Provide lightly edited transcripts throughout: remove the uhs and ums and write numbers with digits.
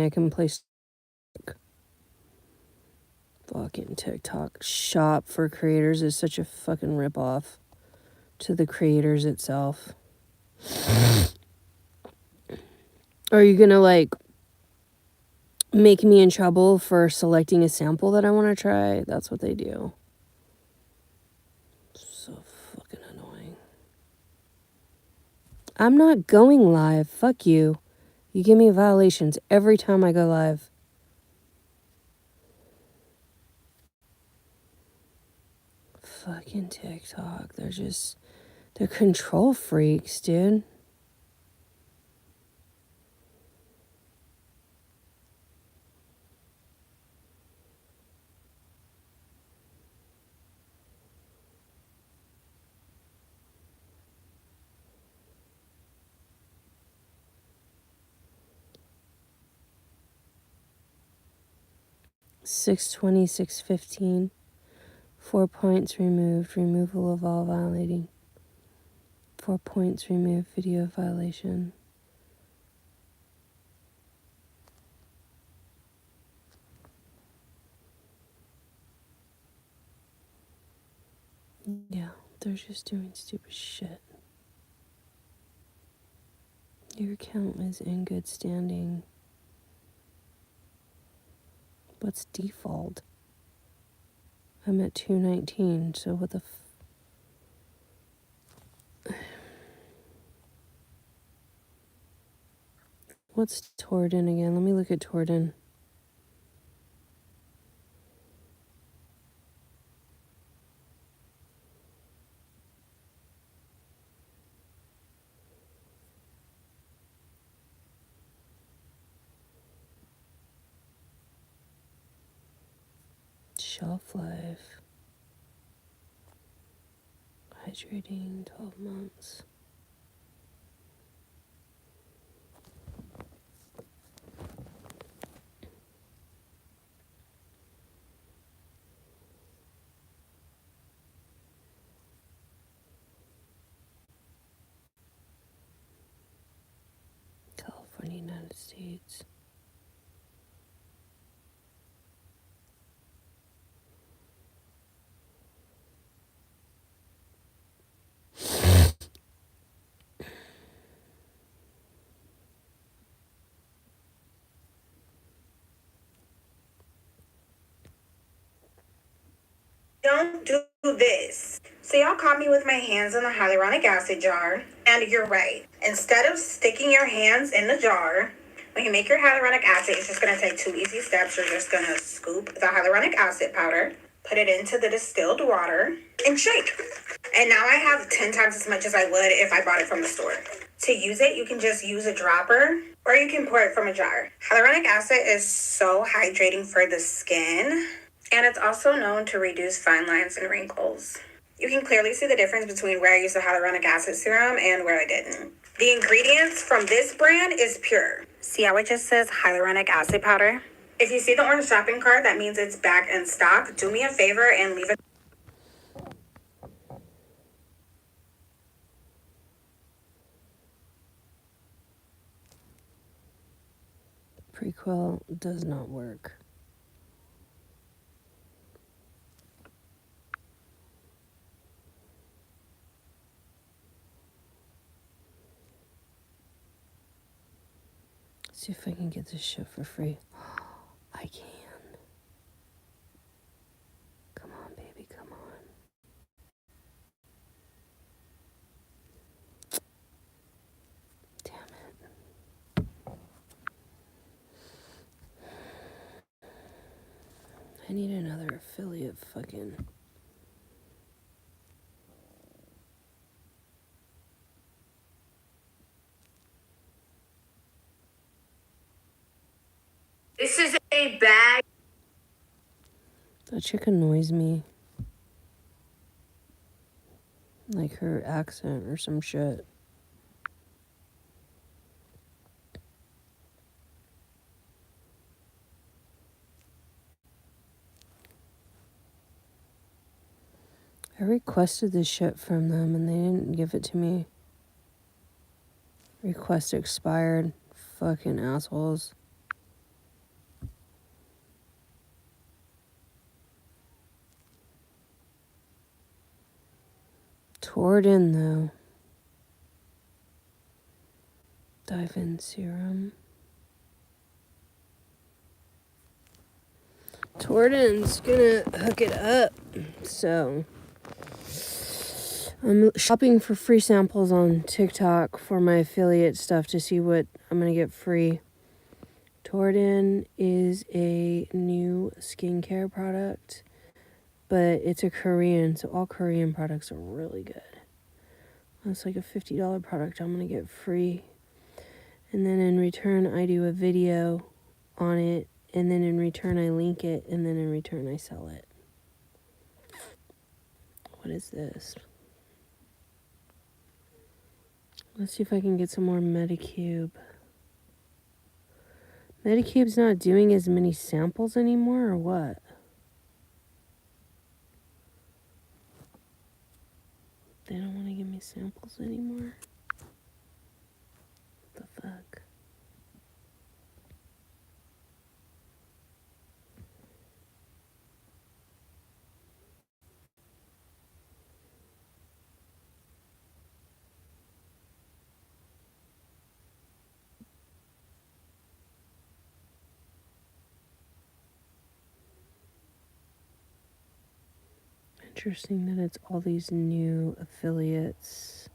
I can place fucking TikTok shop for creators is such a fucking ripoff to the creators itself. Are you gonna like make me in trouble for selecting a sample that I want to try? That's what they do. So fucking annoying. I'm not going live. Fuck you. You give me violations every time I go live. Fucking TikTok. They're control freaks, dude. $620, $615. 4 points removed. Removal of all violating. 4 points removed. Video violation. Yeah, they're just doing stupid shit. Your account is in good standing. What's default? I'm at 219, so what the What's Torden again? Let me look at Torden. Shelf life. Hydrating, 12 months. California, United States. Don't do this. So y'all caught me with my hands in the hyaluronic acid jar, and you're right. Instead of sticking your hands in the jar, when you make your hyaluronic acid, it's just gonna take 2 easy steps. You're just gonna scoop the hyaluronic acid powder, put it into the distilled water, and shake. And now I have 10 times as much as I would if I bought it from the store. To use it, you can just use a dropper, or you can pour it from a jar. Hyaluronic acid is so hydrating for the skin, and it's also known to reduce fine lines and wrinkles. You can clearly see the difference between where I used the hyaluronic acid serum and where I didn't. The ingredients from this brand is pure. See how it just says hyaluronic acid powder? If you see the orange shopping cart, that means it's back in stock. Do me a favor and leave it. Prequel does not work. See if I can get this shit for free. I can. Come on, baby, come on. Damn it. I need another affiliate fucking... This is a bag. That chick annoys me. Like her accent or some shit. I requested this shit from them and they didn't give it to me. Request expired. Fucking assholes. Torden, though. Dive-In serum. Torden's gonna hook it up. So I'm shopping for free samples on TikTok for my affiliate stuff to see what I'm gonna get free. Torden is a new skincare product, but it's a Korean, so all Korean products are really good. It's like a $50 product I'm gonna get free. And then in return, I do a video on it, and then in return, I link it, and then in return, I sell it. What is this? Let's see if I can get some more Medicube. Medicube's not doing as many samples anymore, or what? They don't want to give me samples anymore? What the fuck? Interesting that it's all these new affiliates.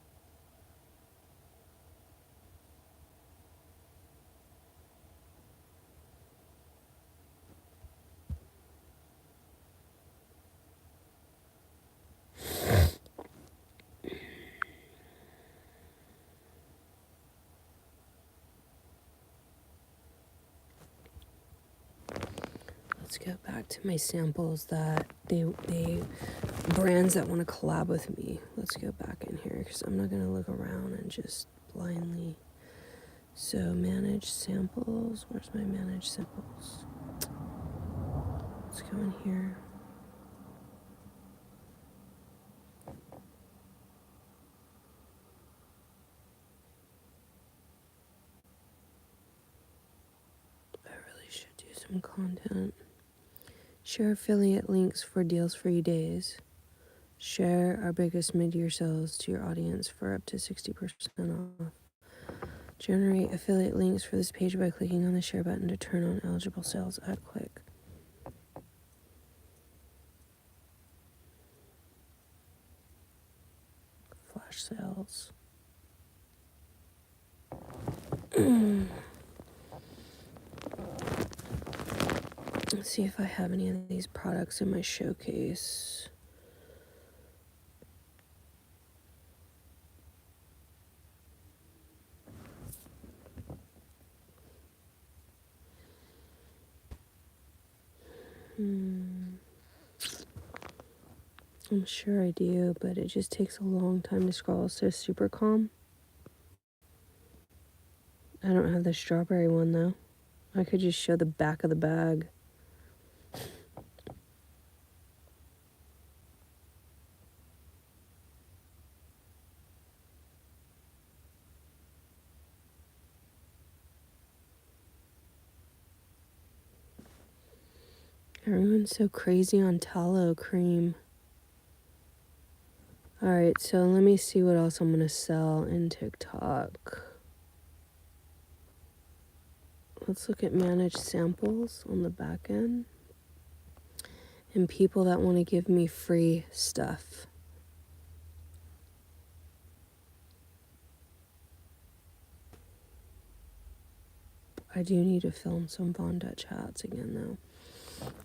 Let's go back to my samples that they brands that want to collab with me. Let's go back in here because I'm not going to look around and just blindly. So manage samples. Where's my manage samples? Let's go in here. I really should do some content. Share affiliate links for deals-free days. Share our biggest mid-year sales to your audience for up to 60% off. Generate affiliate links for this page by clicking on the share button to turn on eligible sales. Add quick. Flash sales. Let's see if I have any of these products in my showcase. I'm sure I do, but it just takes a long time to scroll. It says super calm. I don't have the strawberry one though. I could just show the back of the bag. Everyone's so crazy on tallow cream. Alright, so let me see what else I'm going to sell in TikTok. Let's look at managed samples on the back end. And people that want to give me free stuff. I do need to film some Von Dutch hats again though.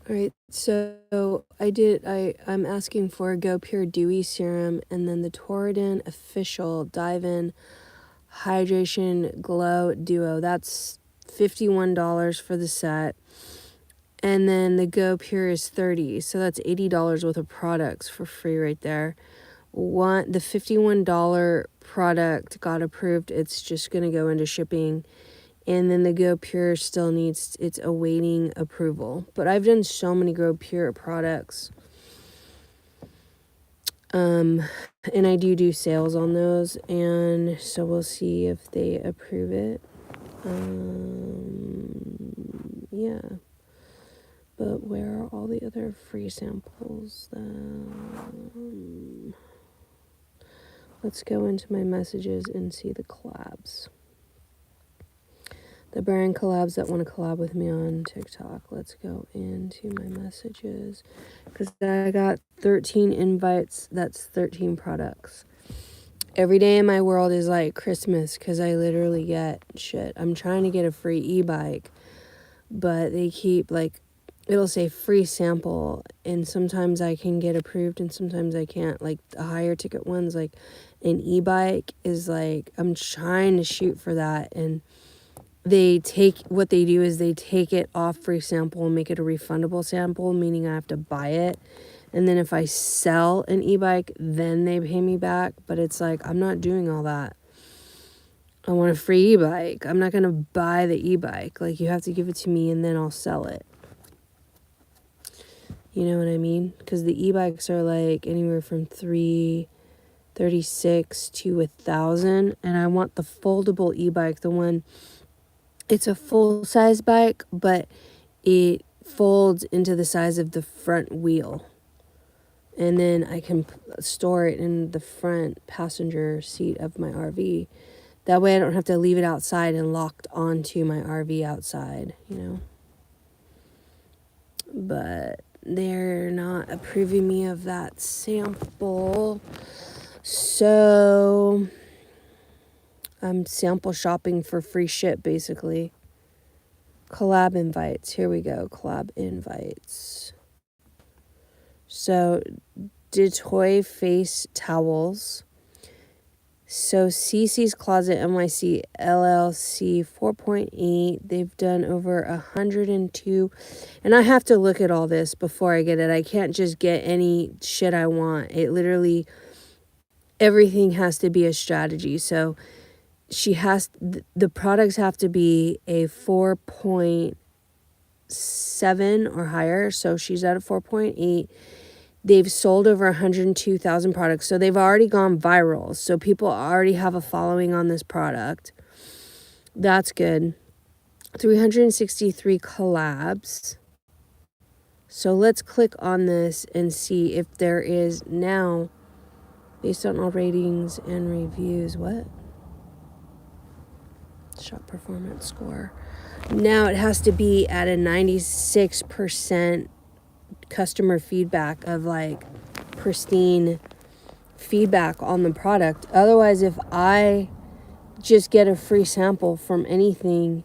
Alright, so I'm asking for a Go Pure Dewy Serum and then the Torridin Official Dive-In Hydration Glow Duo. That's $51 for the set. And then the Go Pure is $30. So that's $80 worth of products for free right there. The $51 product got approved. It's just going to go into shipping. And then the Go Pure still it's awaiting approval. But I've done so many Go Pure products. And I do sales on those. And so we'll see if they approve it. Yeah. But where are all the other free samples? Let's go into my messages and see the collabs. The brand collabs that want to collab with me on TikTok. Let's go into my messages because I got 13 invites. That's 13 products. Every day in my world is like Christmas because I literally get shit. I'm trying to get a free e-bike, but they keep like, it'll say free sample, and sometimes I can get approved and sometimes I can't. Like the higher ticket ones, like an e-bike is like, I'm trying to shoot for that, and they take it off free sample and make it a refundable sample, meaning I have to buy it. And then if I sell an e-bike, then they pay me back. But it's like, I'm not doing all that. I want a free e-bike. I'm not going to buy the e-bike. Like, you have to give it to me and then I'll sell it. You know what I mean? Because the e-bikes are like anywhere from $336 to $1,000. And I want the foldable e-bike, the one... It's a full-size bike, but it folds into the size of the front wheel. And then I can store it in the front passenger seat of my RV. That way I don't have to leave it outside and locked onto my RV outside, you know. But they're not approving me of that sample. So I'm sample shopping for free shit, basically. Collab invites. Here we go. Collab invites. So, Detoy face towels. So, CC's Closet NYC LLC 4.8. They've done over 102. And I have to look at all this before I get it. I can't just get any shit I want. It literally, everything has to be a strategy. So, the products have to be a 4.7 or higher. So she's at a 4.8. They've sold over 102,000 products. So they've already gone viral. So people already have a following on this product. That's good. 363 collabs. So let's click on this and see if there is now, based on all ratings and reviews, what? Shop performance score. Now it has to be at a 96% customer feedback of like pristine feedback on the product. Otherwise, if I just get a free sample from anything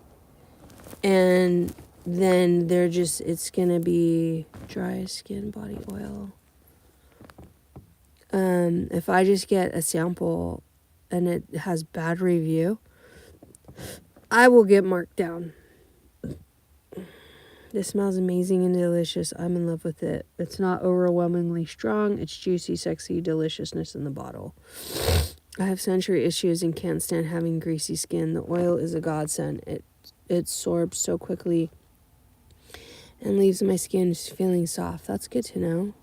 and then it's gonna be dry skin body oil. If I just get a sample and it has bad review, I will get marked down. This smells amazing and delicious. I'm in love with it. It's not overwhelmingly strong. It's juicy, sexy deliciousness in the bottle. I have sensory issues and can't stand having greasy skin. The oil is a godsend. It absorbs so quickly and leaves my skin feeling soft. That's good to know.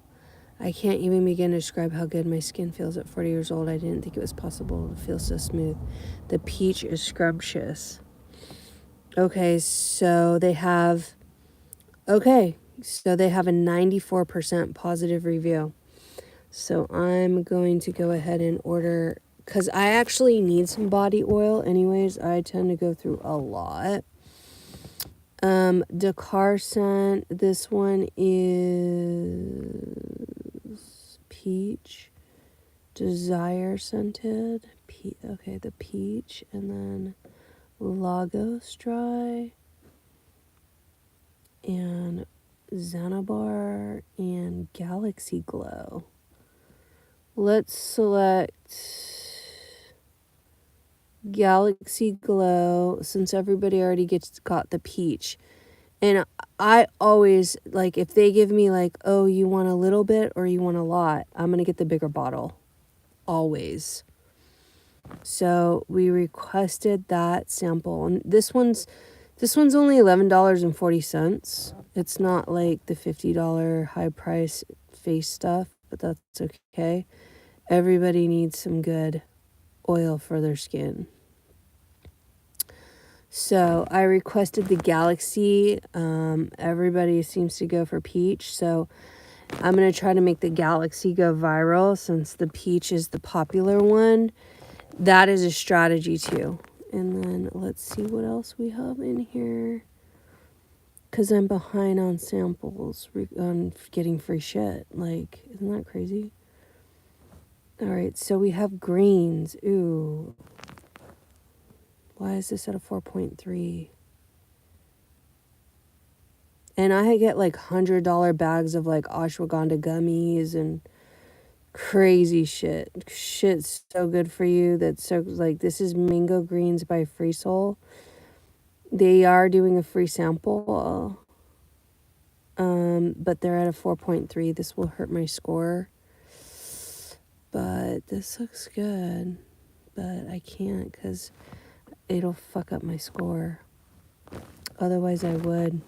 I can't even begin to describe how good my skin feels at 40 years old. I didn't think it was possible to feel so smooth. The peach is scrumptious. Okay, so they have a 94% positive review. So I'm going to go ahead and order, because I actually need some body oil anyways. I tend to go through a lot. Dakar scent. This one is peach. Desire scented. Okay, the peach. And then Lagos dry. And Xanabar and Galaxy Glow. Let's select Galaxy Glow since everybody already got the peach. And I always, like, if they give me like, oh, you want a little bit or you want a lot, I'm going to get the bigger bottle. Always. So we requested that sample. And this one's only $11.40. It's not like the $50 high price face stuff, but that's okay. Everybody needs some good oil for their skin. So I requested the Galaxy. Everybody seems to go for peach. So I'm going to try to make the Galaxy go viral since the peach is the popular one. That is a strategy too. And then let's see what else we have in here. Because I'm behind on samples, on getting free shit. Like, isn't that crazy? All right, so we have greens. Ooh. Why is this at a 4.3? And I get like $100 bags of like ashwagandha gummies and crazy shit. Shit's so good for you. That's so, like, this is Mango Greens by Free Soul. They are doing a free sample. But they're at a 4.3. This will hurt my score. But this looks good. But I can't because it'll fuck up my score. Otherwise I would.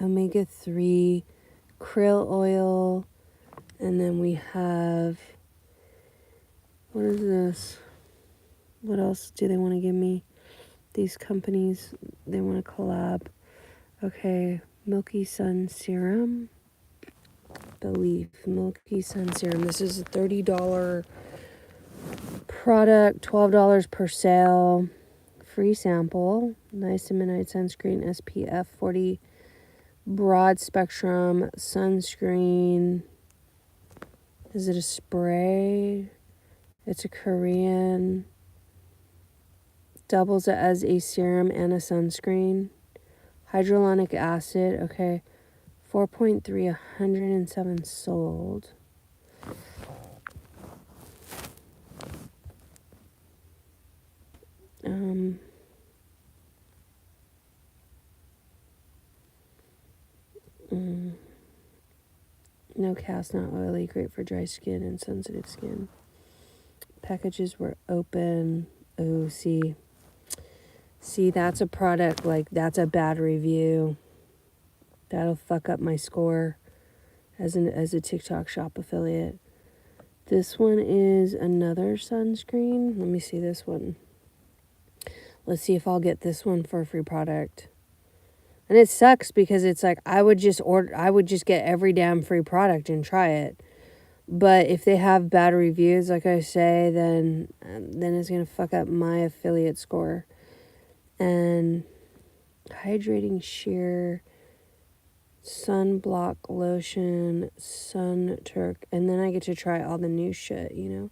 Omega-3 krill oil. And then we have, what is this? What else do they want to give me? These companies, they want to collab. Okay, Milky Sun Serum. Belief, Milky Sun Serum. This is a $30 product, $12 per sale. Free sample. Niacinamide sunscreen, SPF 40. Broad spectrum sunscreen. Is it a spray? It's a Korean. Doubles it as a serum and a sunscreen. Hyaluronic acid, okay. 4.3, 107 sold. No cast, not oily, great for dry skin and sensitive skin. Packages were open. Oh, see, that's a product, like, that's a bad review. That'll fuck up my score as a TikTok shop affiliate. This one is another sunscreen. Let me see this one. Let's see if I'll get this one for a free product. And it sucks because it's like I would just get every damn free product and try it. But if they have bad reviews, like I say, then it's going to fuck up my affiliate score. And hydrating sheer sunblock lotion, sun turk, and then I get to try all the new shit, you know.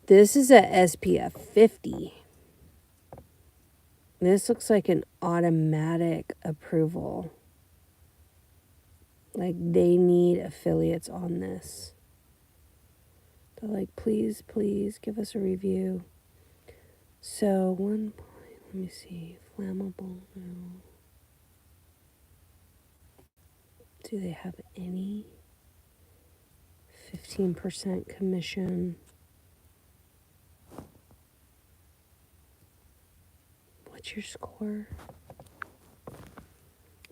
This is a SPF 50. This looks like an automatic approval. Like, they need affiliates on this. They're like, please give us a review. So, let me see, flammable, no. Do they have any? 15% commission. What's your score?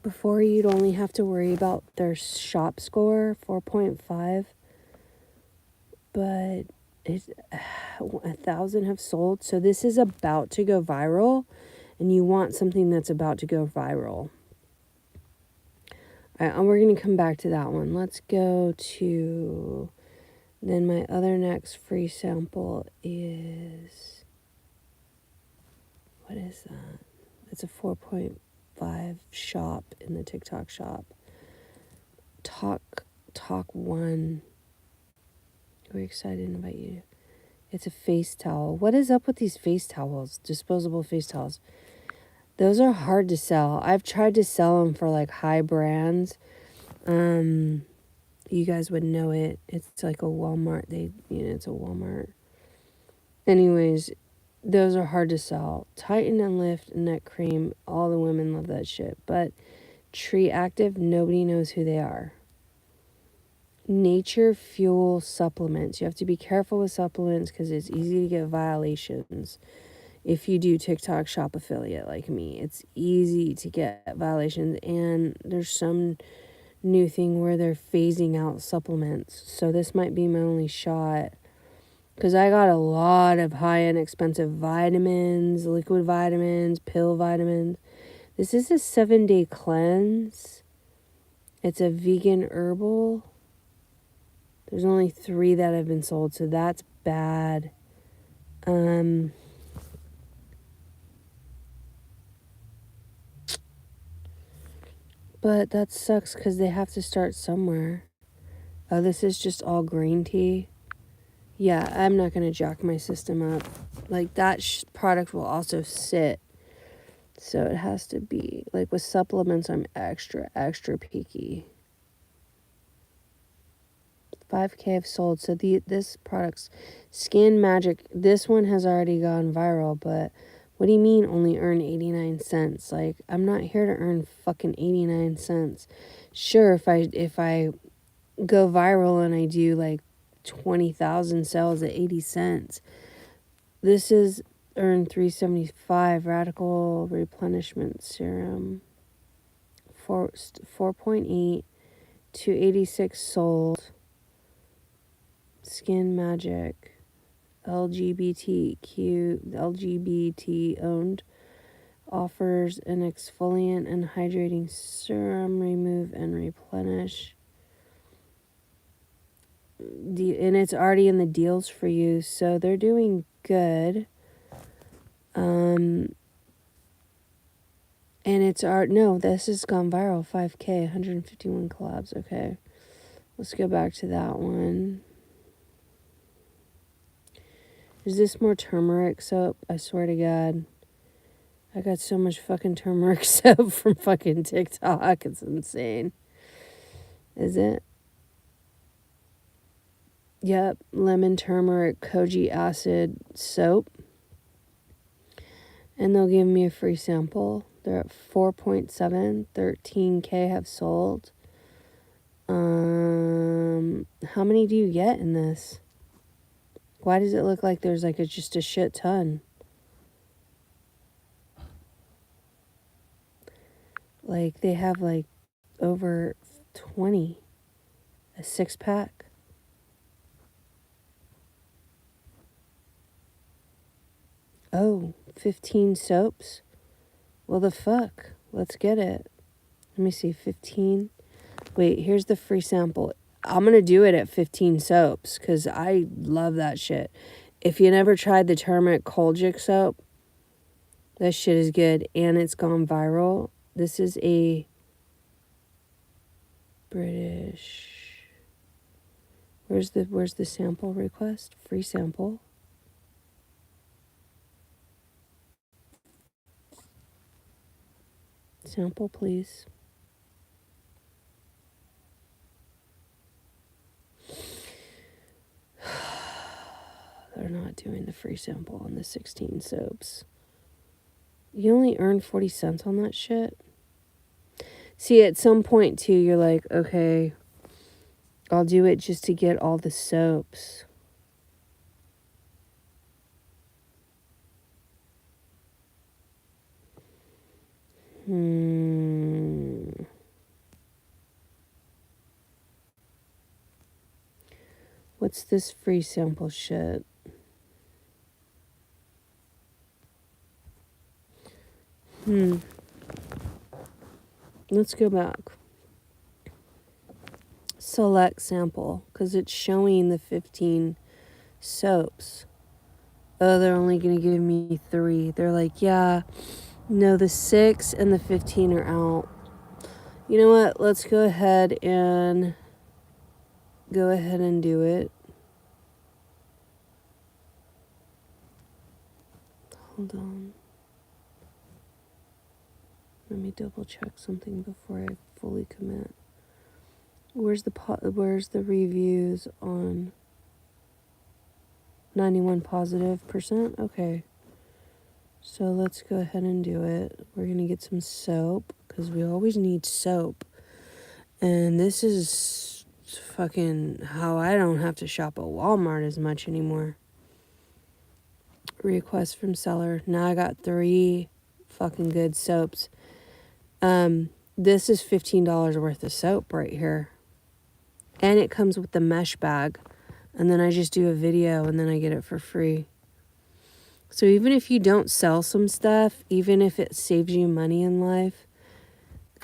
Before, you'd only have to worry about their shop score, 4.5. But 1,000 have sold. So this is about to go viral. And you want something that's about to go viral. All right, and we're going to come back to that one. Let's go to... Then my other next free sample is... What is that? It's a 4.5 shop in the TikTok shop. Talk 1. We're excited to invite you. It's a face towel. What is up with these face towels? Disposable face towels. Those are hard to sell. I've tried to sell them for like high brands. You guys would know it. It's like a Walmart. It's a Walmart. Anyways, those are hard to sell. Tighten and Lift neck cream. All the women love that shit. But Tree Active, nobody knows who they are. Nature Fuel supplements. You have to be careful with supplements because it's easy to get violations. If you do TikTok shop affiliate like me, it's easy to get violations. And there's some new thing where they're phasing out supplements. So this might be my only shot. Because I got a lot of high-end expensive vitamins, liquid vitamins, pill vitamins. This is a 7-day cleanse. It's a vegan herbal. There's only 3 that have been sold, so that's bad. But that sucks because they have to start somewhere. Oh, this is just all green tea. Yeah, I'm not going to jack my system up. Like, that product will also sit. So it has to be, like, with supplements, I'm extra, extra picky. 5K have sold. So this product's Skin Magic, this one has already gone viral, but what do you mean only earn 89 cents? Like, I'm not here to earn fucking 89 cents. Sure, if I go viral and I do like 20,000 sales at 80 cents. This is earn 375 Radical Replenishment Serum. 4.8 286 sold. Skin Magic, LGBT owned, offers an exfoliant and hydrating serum, remove and replenish. And it's already in the deals for you, so they're doing good. And it's this has gone viral. 5K, 151 collabs. Okay, let's go back to that one. Is this more turmeric soap? I swear to God. I got so much fucking turmeric soap from fucking TikTok. It's insane. Is it? Yep. Lemon turmeric koji acid soap. And they'll give me a free sample. They're at 4.7. 13K have sold. How many do you get in this? Why does it look like there's like just a shit ton? Like they have like over 20. A 6-pack. Oh, 15 soaps? Well, the fuck? Let's get it. Let me see, 15. Wait, here's the free sample. I'm going to do it at 15 soaps because I love that shit. If you never tried the turmeric Kojic soap, that shit is good and it's gone viral. This is a British. Where's the sample request? Free sample. Sample, please. They're not doing the free sample on the 16 soaps. You only earn 40 cents on that shit? See, at some point, too, you're like, okay, I'll do it just to get all the soaps. What's this free sample shit? Let's go back. Select sample, because it's showing the 15 soaps. Oh, they're only going to give me 3. They're like, yeah, no, the 6 and the 15 are out. You know what? Let's go ahead and do it. Hold on. Let me double check something before I fully commit. Where's the reviews on 91 positive %? Okay. So let's go ahead and do it. We're going to get some soap because we always need soap. And this is fucking how I don't have to shop at Walmart as much anymore. Request from seller. Now I got 3 fucking good soaps. This is $15 worth of soap right here. And it comes with the mesh bag. And then I just do a video and then I get it for free. So even if you don't sell some stuff, even if it saves you money in life,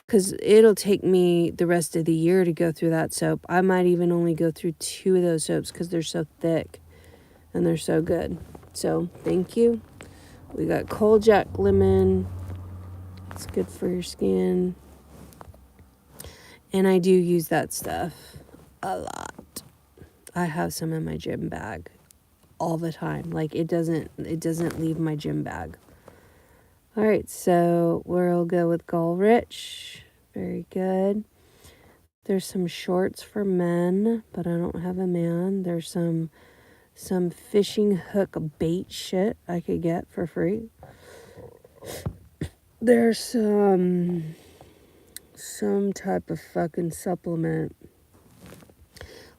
because it'll take me the rest of the year to go through that soap. I might even only go through 2 of those soaps because they're so thick and they're so good. So thank you. We got Cold Jack Lemon. It's good for your skin. And I do use that stuff a lot. I have some in my gym bag all the time. Like it doesn't leave my gym bag. All right, so we'll go with Gulrich. Very good. There's some shorts for men, but I don't have a man. There's some fishing hook bait shit I could get for free. There's some type of fucking supplement.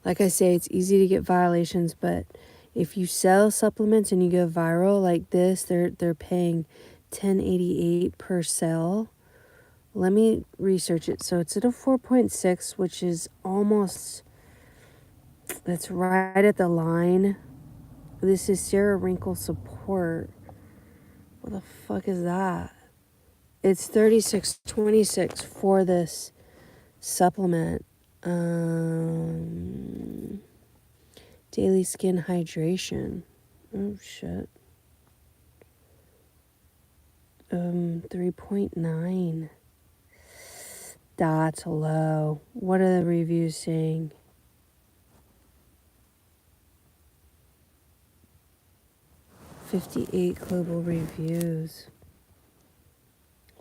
Like I say, it's easy to get violations, but if you sell supplements and you go viral like this, they're paying $10.88 per sale. Let me research it. So it's at a 4.6, which is almost, that's right at the line. This is Sarah Wrinkle Support. What the fuck is that? It's $36.26 for this supplement. Daily skin hydration. Oh shit. 3.9. That's low. What are the reviews saying? $58 global reviews.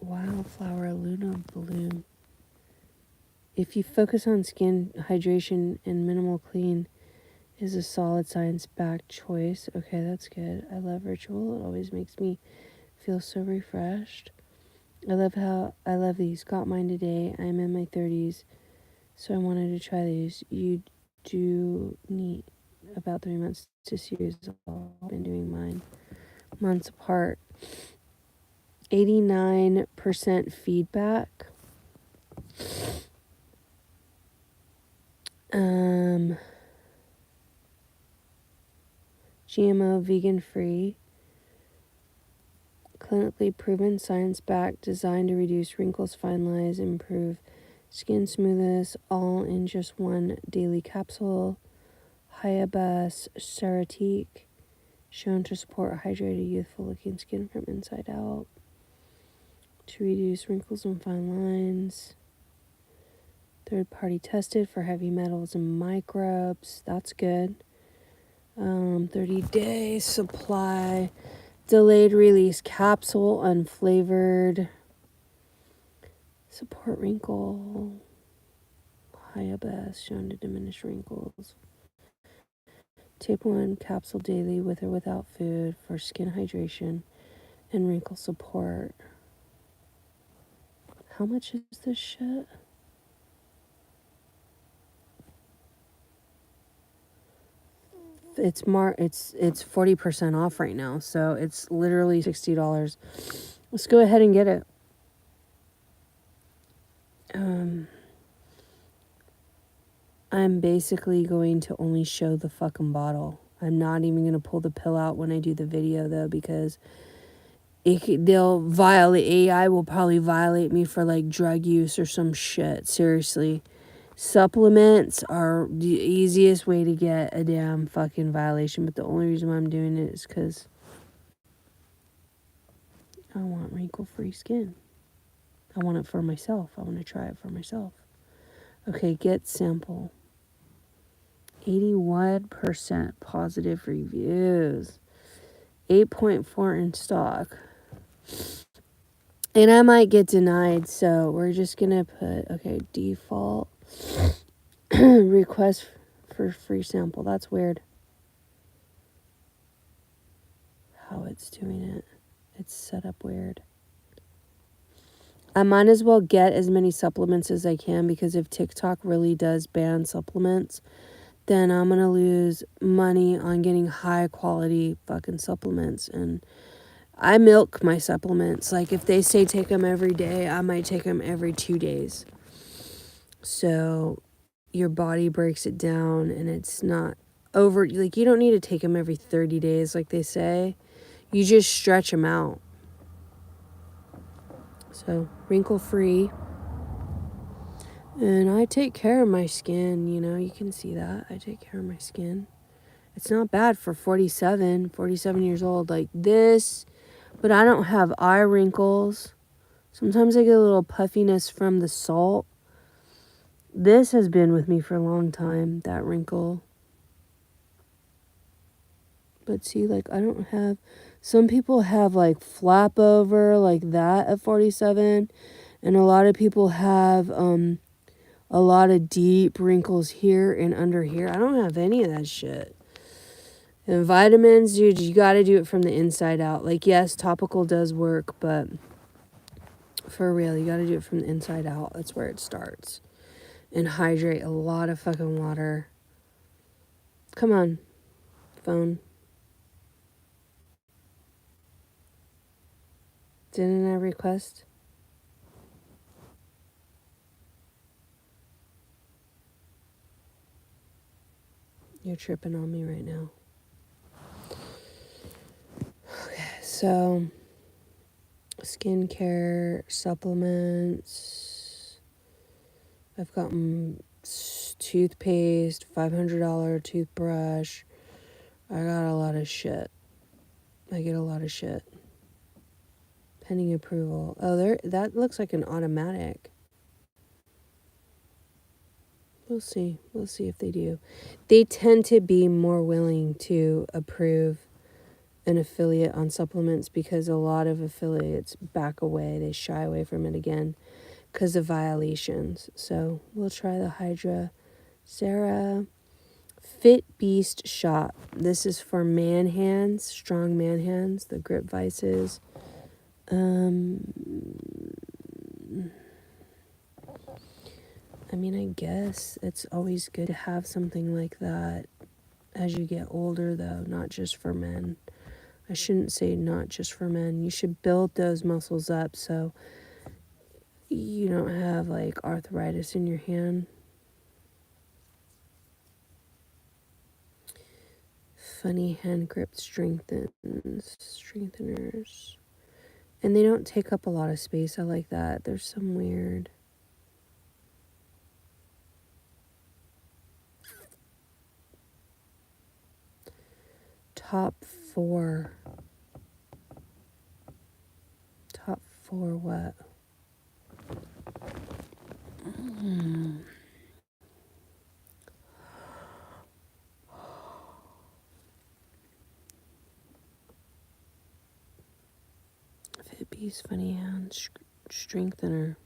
Wildflower Luna Bloom. If you focus on skin hydration and minimal clean, is a solid science-backed choice. Okay, that's good. I love Ritual. It always makes me feel so refreshed. I love these. Got mine today. I'm in my 30s, so I wanted to try these. You do need about 3 months to see results. I've been doing mine months apart. 89% feedback. GMO, vegan free, clinically proven, science-backed, designed to reduce wrinkles, fine lines, improve skin smoothness, all in just one daily capsule. Hyabas Ceratique, shown to support hydrated, youthful-looking skin from inside out, to reduce wrinkles and fine lines. Third-party tested for heavy metals and microbes. That's good. 30-day supply. Delayed release capsule, unflavored. Support wrinkle. Hyabas, shown to diminish wrinkles. Take 1 capsule daily with or without food for skin hydration and wrinkle support. How much is this shit? It's 40% off right now, so it's literally $60. Let's go ahead and get it. I'm basically going to only show the fucking bottle. I'm not even going to pull the pill out when I do the video, though, because they'll violate, AI will probably violate me for like drug use or some shit. Seriously. Supplements are the easiest way to get a damn fucking violation, but the only reason why I'm doing it is because I want wrinkle-free skin. I want it for myself. I want to try it for myself. Okay, get sample. 81% positive reviews. 8.4 in stock. And I might get denied, so we're just going to put, okay, default. Request for free sample. That's weird. How it's doing it. It's set up weird. I might as well get as many supplements as I can, because if TikTok really does ban supplements, then I'm going to lose money on getting high quality fucking supplements. And I milk my supplements. Like if they say take them every day, I might take them every 2 days. So your body breaks it down and it's not over. Like you don't need to take them every 30 days like they say. You just stretch them out. So wrinkle free. And I take care of my skin, you know, you can see that. I take care of my skin. It's not bad for 47 years old. Like this, but I don't have eye wrinkles. Sometimes I get a little puffiness from the salt. This has been with me for a long time, that wrinkle. But see, like, I don't have... Some people have, like, flap over like that at 47. And a lot of people have a lot of deep wrinkles here and under here. I don't have any of that shit. And vitamins, dude, you got to do it from the inside out. Like, yes, topical does work, but for real, you got to do it from the inside out. That's where it starts. And hydrate a lot of fucking water. Come on, phone. Didn't I request? You're tripping on me right now. Okay, so skincare, supplements. I've gotten toothpaste, $500 toothbrush. I got a lot of shit. I get a lot of shit. Pending approval. Oh, that looks like an automatic. We'll see. We'll see if they do. They tend to be more willing to approve an affiliate on supplements because a lot of affiliates back away. They shy away from it again because of violations. So we'll try the Hydra. Sarah. Fit Beast Shop. This is for man hands, strong man hands, the grip vices. I mean, I guess it's always good to have something like that as you get older, though, not just for men. I shouldn't say not just for men. You should build those muscles up so you don't have, like, arthritis in your hand. Funny hand grip strengtheners. And they don't take up a lot of space. I like that. There's some weird... Top four what? Fit Beast Funny Hand Strengthener.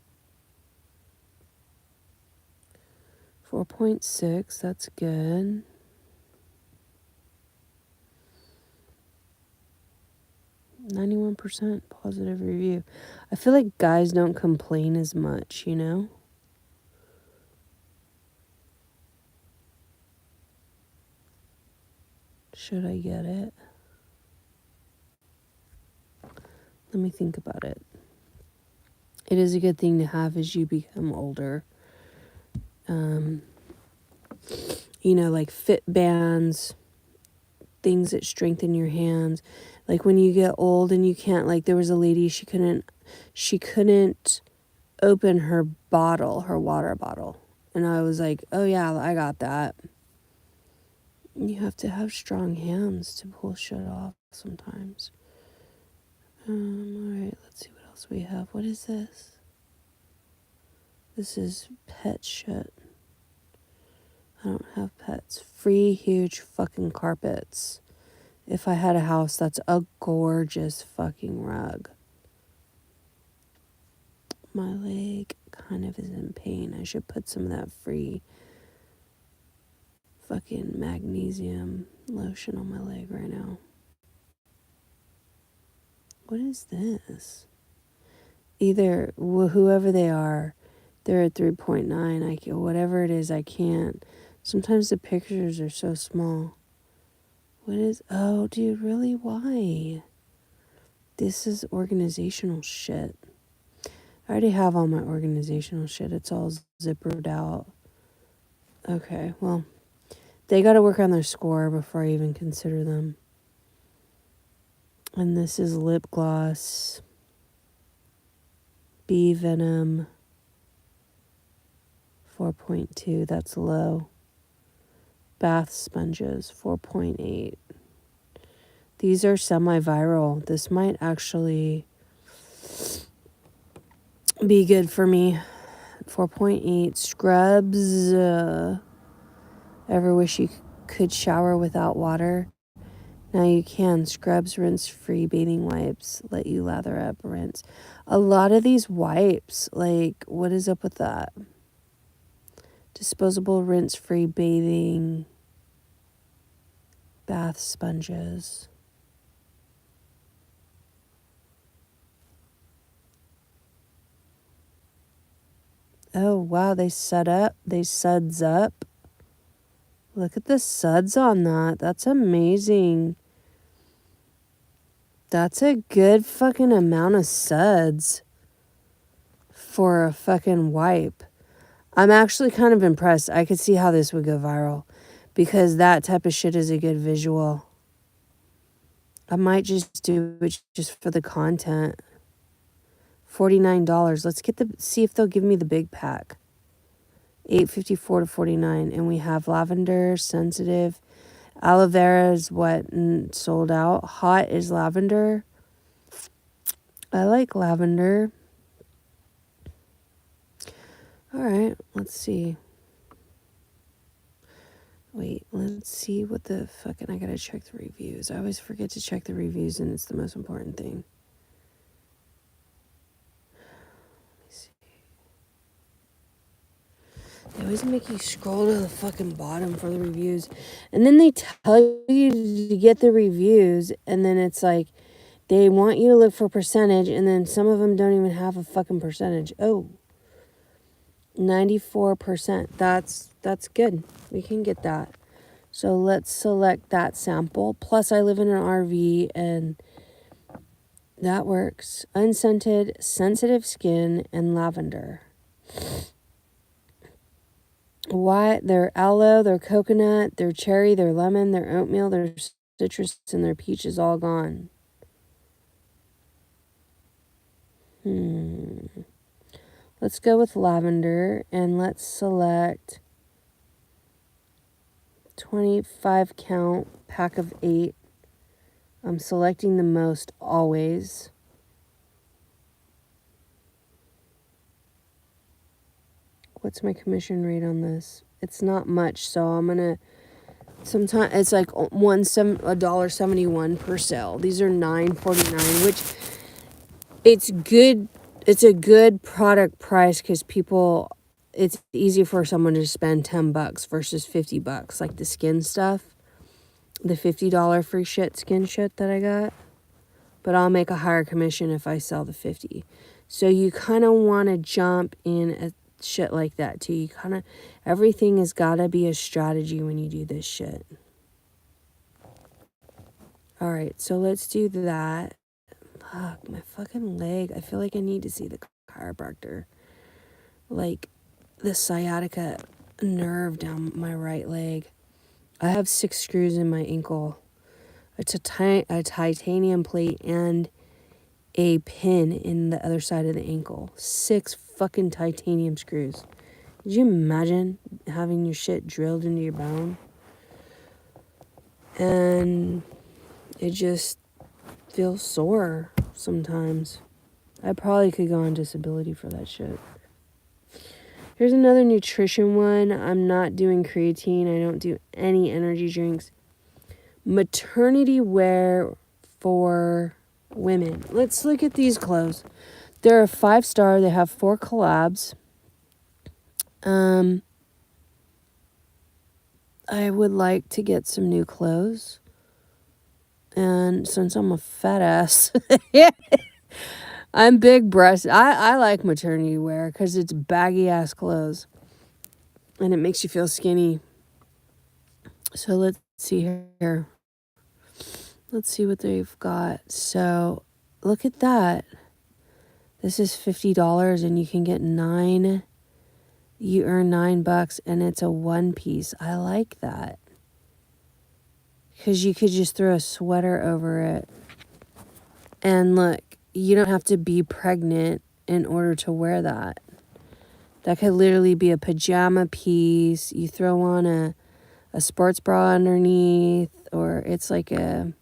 4.6, that's good. %, positive review. I feel like guys don't complain as much, you know? Should I get it? Let me think about it. It is a good thing to have as you become older. You know, like fit bands, things that strengthen your hands. Like when you get old and you can't, like there was a lady, she couldn't open her water bottle. And I was like, oh yeah, I got that. You have to have strong hands to pull shit off sometimes. All right, let's see what else we have. What is this? This is pet shit. I don't have pets. Free huge fucking carpets. If I had a house, that's a gorgeous fucking rug. My leg kind of is in pain. I should put some of that free fucking magnesium lotion on my leg right now. What is this? Either whoever they are, they're at 3.9. Whatever it is, I can't. Sometimes the pictures are so small. What is... Oh, dude, really? Why? This is organizational shit. I already have all my organizational shit. It's all zippered out. Okay, well, they got to work on their score before I even consider them. And this is lip gloss, bee venom, 4.2. That's low. Bath sponges, 4.8. These are semi-viral. This might actually be good for me. 4.8. Scrubs. Ever wish you could shower without water? Now you can. Scrubs, rinse-free bathing wipes. Let you lather up, rinse. A lot of these wipes, like, what is up with that? Disposable, rinse-free bathing bath sponges. Oh, wow, they suds up. Look at the suds on that. That's amazing. That's a good fucking amount of suds for a fucking wipe. I'm actually kind of impressed. I could see how this would go viral because that type of shit is a good visual. I might just do it just for the content. $49. Let's see if they'll give me the big pack. $8.54 to $49, and we have lavender, sensitive. Aloe vera is what sold out. Hot is lavender. I like lavender. All right, let's see. Wait, let's see what the fucking... I gotta check the reviews. I always forget to check the reviews, and it's the most important thing. Let me see. They always make you scroll to the fucking bottom for the reviews. And then they tell you to get the reviews, and then it's like they want you to look for percentage, and then some of them don't even have a fucking percentage. Oh, 94%. That's good. We can get that. So let's select that sample. Plus, I live in an RV, and that works. Unscented, sensitive skin, and lavender. What? Their aloe, their coconut, their cherry, their lemon, their oatmeal, their citrus, and their peach is all gone. Let's go with lavender, and let's select 25 count, pack of 8. I'm selecting the most always. What's my commission rate on this? It's not much, so I'm gonna... Sometimes it's like $1.71 per sale. These are $9.49, which it's good. It's a good product price because people... It's easy for someone to spend $10 versus $50, like the skin stuff. The $50 free skin shit that I got. But I'll make a higher commission if I sell the 50. So you kind of want to jump in at shit like that too. You kind of... Everything has got to be a strategy when you do this shit. All right, so let's do that. Fuck, my fucking leg. I feel like I need to see the chiropractor. Like, the sciatica nerve down my right leg. I have 6 screws in my ankle. It's a titanium plate and a pin in the other side of the ankle. 6 fucking titanium screws. Could you imagine having your shit drilled into your bone? And it just feels sore sometimes. I probably could go on disability for that shit. Here's another nutrition one. I'm not doing creatine. I don't do any energy drinks. Maternity wear for women. Let's look at these clothes. They're a 5-star. They have 4 collabs. I would like to get some new clothes. And since I'm a fat ass, I'm big breasted. I like maternity wear because it's baggy ass clothes. And it makes you feel skinny. So let's see here. Let's see what they've got. So look at that. This is $50 and you can get 9. You earn $9 and it's a 1 piece. I like that. Because you could just throw a sweater over it. And look, you don't have to be pregnant in order to wear that. That could literally be a pajama piece. You throw on a sports bra underneath, or it's a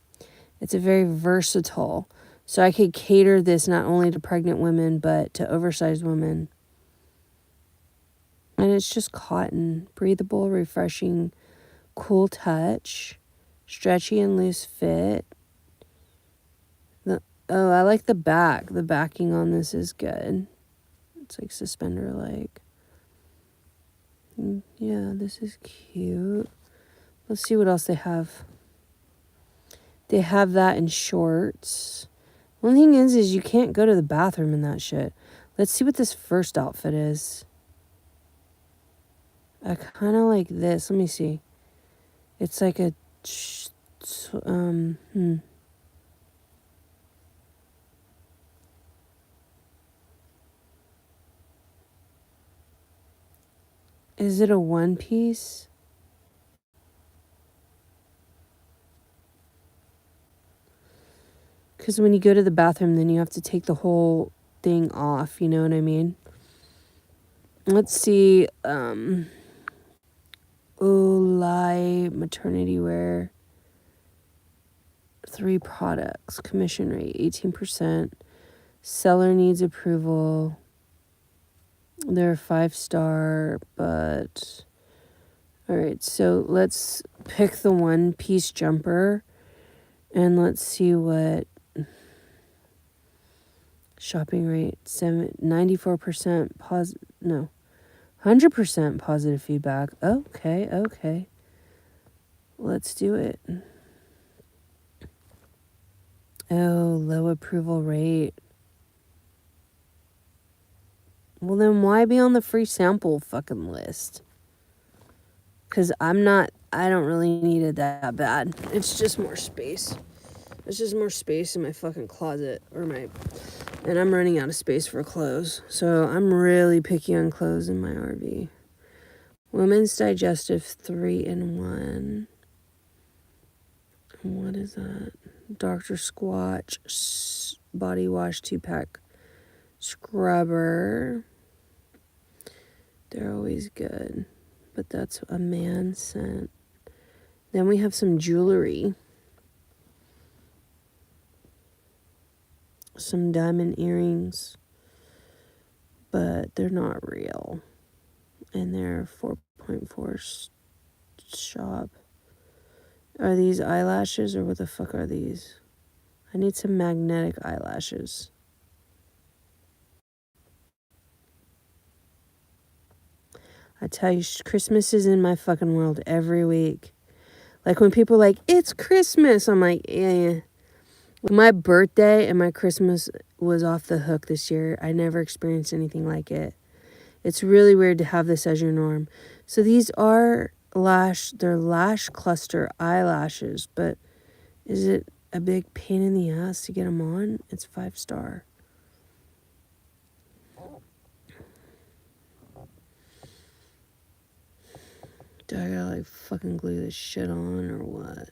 very versatile. So I could cater this not only to pregnant women, but to oversized women. And it's just cotton, breathable, refreshing, cool touch, stretchy and loose fit. I like the back. The backing on this is good. It's like suspender like. Yeah, this is cute. Let's see what else they have. They have that in shorts. One thing is you can't go to the bathroom in that shit. Let's see what this first outfit is. I kind of like this. Let me see. It's like a... Is it a one piece? Because when you go to the bathroom, then you have to take the whole thing off. You know what I mean? Let's see. Olay maternity wear. 3 products. Commission rate 18%. Seller needs approval. They're 5-star, but... Alright, so let's pick the one-piece jumper. And let's see what... Shopping rate, 94% 100% positive feedback. Okay. Let's do it. Oh, low approval rate. Well, then why be on the free sample fucking list? Because I don't really need it that bad. It's just more space. It's just more space in my fucking closet and I'm running out of space for clothes. So I'm really picky on clothes in my RV. Women's Digestive 3-in-1. What is that? Dr. Squatch body wash 2-pack scrubber. They're always good. But that's a man scent. Then we have some jewelry. Some diamond earrings, but they're not real, and they're 4.4 shop. Are these eyelashes, or what the fuck are these? I need some magnetic eyelashes. I tell you, Christmas is in my fucking world every week. Like when people are like, it's Christmas, I'm like, yeah. My birthday and my Christmas was off the hook this year. I never experienced anything like it. It's really weird to have this as your norm. So these are they're lash cluster eyelashes, but is it a big pain in the ass to get them on? It's 5-star. Do I gotta like fucking glue this shit on or what?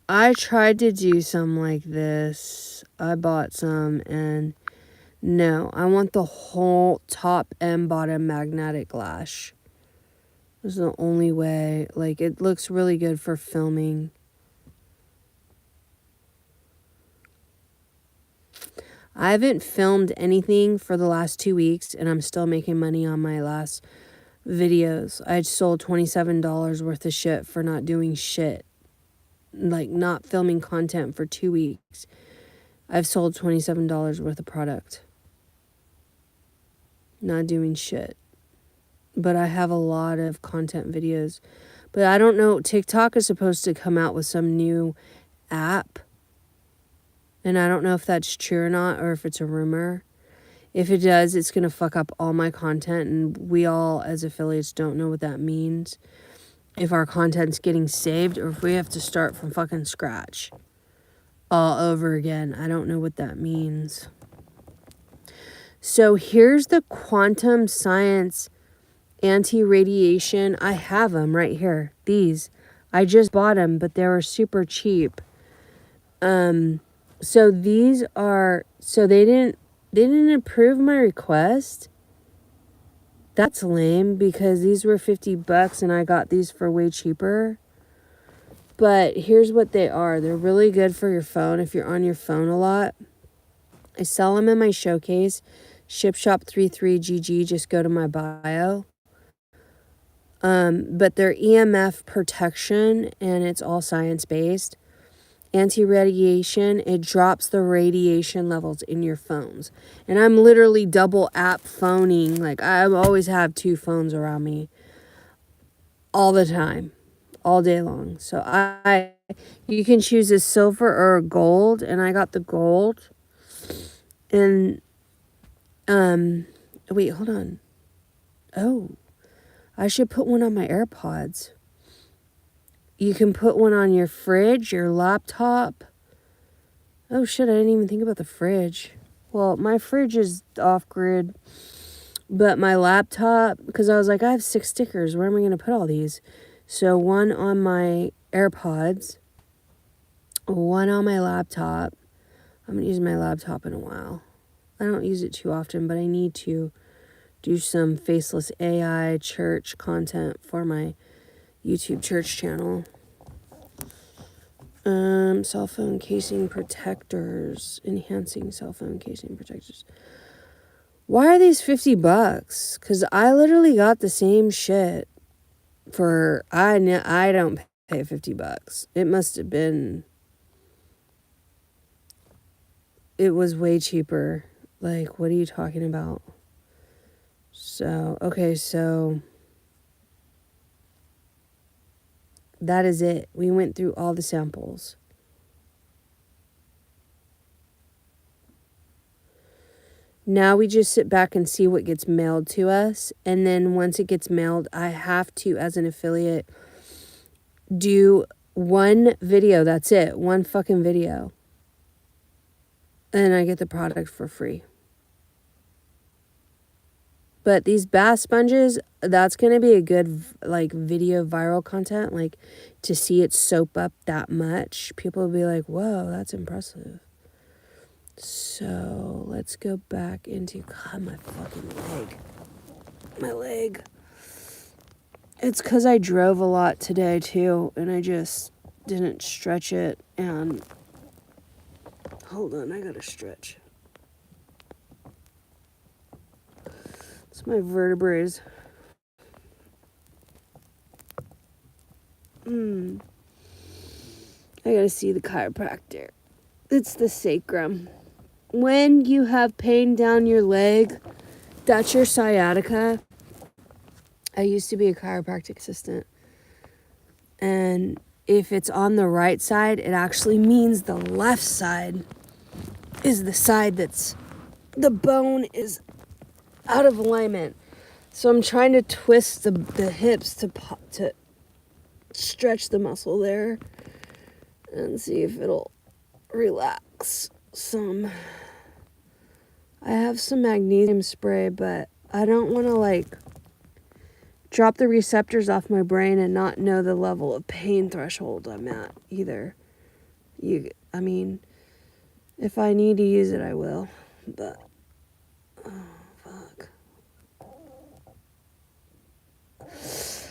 I tried to do some like this. I bought some and no, I want the whole top and bottom magnetic lash. This is the only way. Like, it looks really good for filming. I haven't filmed anything for the last 2 weeks and I'm still making money on my last videos. I sold $27 worth of shit for not doing shit. Like, not filming content for 2 weeks. I've sold $27 worth of product. Not doing shit. But I have a lot of content videos. But I don't know. TikTok is supposed to come out with some new app. And I don't know if that's true or not, or if it's a rumor. If it does, it's going to fuck up all my content. And we all, as affiliates, don't know what that means. If our content's getting saved or if we have to start from fucking scratch all over again. I don't know what that means. So here's the quantum science anti-radiation. I have them right here. These. I just bought them, but they were super cheap. So these are, so they didn't approve my request. That's lame because these were $50 and I got these for way cheaper. But here's what they are. They're really good for your phone if you're on your phone a lot. I sell them in my showcase. ShipShop33GG. Just go to my bio. But they're EMF protection and it's all science-based. Anti-radiation, it drops the radiation levels in your phones. And I'm literally double app phoning. Like, I always have 2 phones around me all the time, all day long. So you can choose a silver or a gold, and I got the gold. And wait, hold on. Oh, I should put one on my AirPods. You can put one on your fridge, your laptop. Oh shit, I didn't even think about the fridge. Well, my fridge is off-grid, but my laptop, because I was like, I have 6 stickers. Where am I going to put all these? So one on my AirPods, one on my laptop. I haven't used my laptop in a while. I don't use it too often, but I need to do some faceless AI church content for my YouTube church channel. Cell phone casing protectors. Enhancing cell phone casing protectors. Why are these $50? Because I literally got the same shit for... I don't pay $50. It must have been... It was way cheaper. Like, what are you talking about? So, okay, so... That is it. We went through all the samples. Now we just sit back and see what gets mailed to us. And then once it gets mailed, I have to, as an affiliate, do one video. That's it. One fucking video. And I get the product for free. But these bath sponges, that's going to be a good, like, video viral content. Like, to see it soap up that much. People will be like, whoa, that's impressive. So, let's go back into... God, my fucking leg. My leg. It's because I drove a lot today, too. And I just didn't stretch it. And... Hold on, I gotta stretch. It's my vertebrae. I gotta see the chiropractor. It's the sacrum. When you have pain down your leg, that's your sciatica. I used to be a chiropractic assistant. And if it's on the right side, it actually means the left side is the side that's... The bone is out of alignment. So I'm trying to twist the hips to stretch the muscle there and see if it'll relax some. I have some magnesium spray, but I don't want to, like, drop the receptors off my brain and not know the level of pain threshold I'm at either. I mean, if I need to use it, I will, but...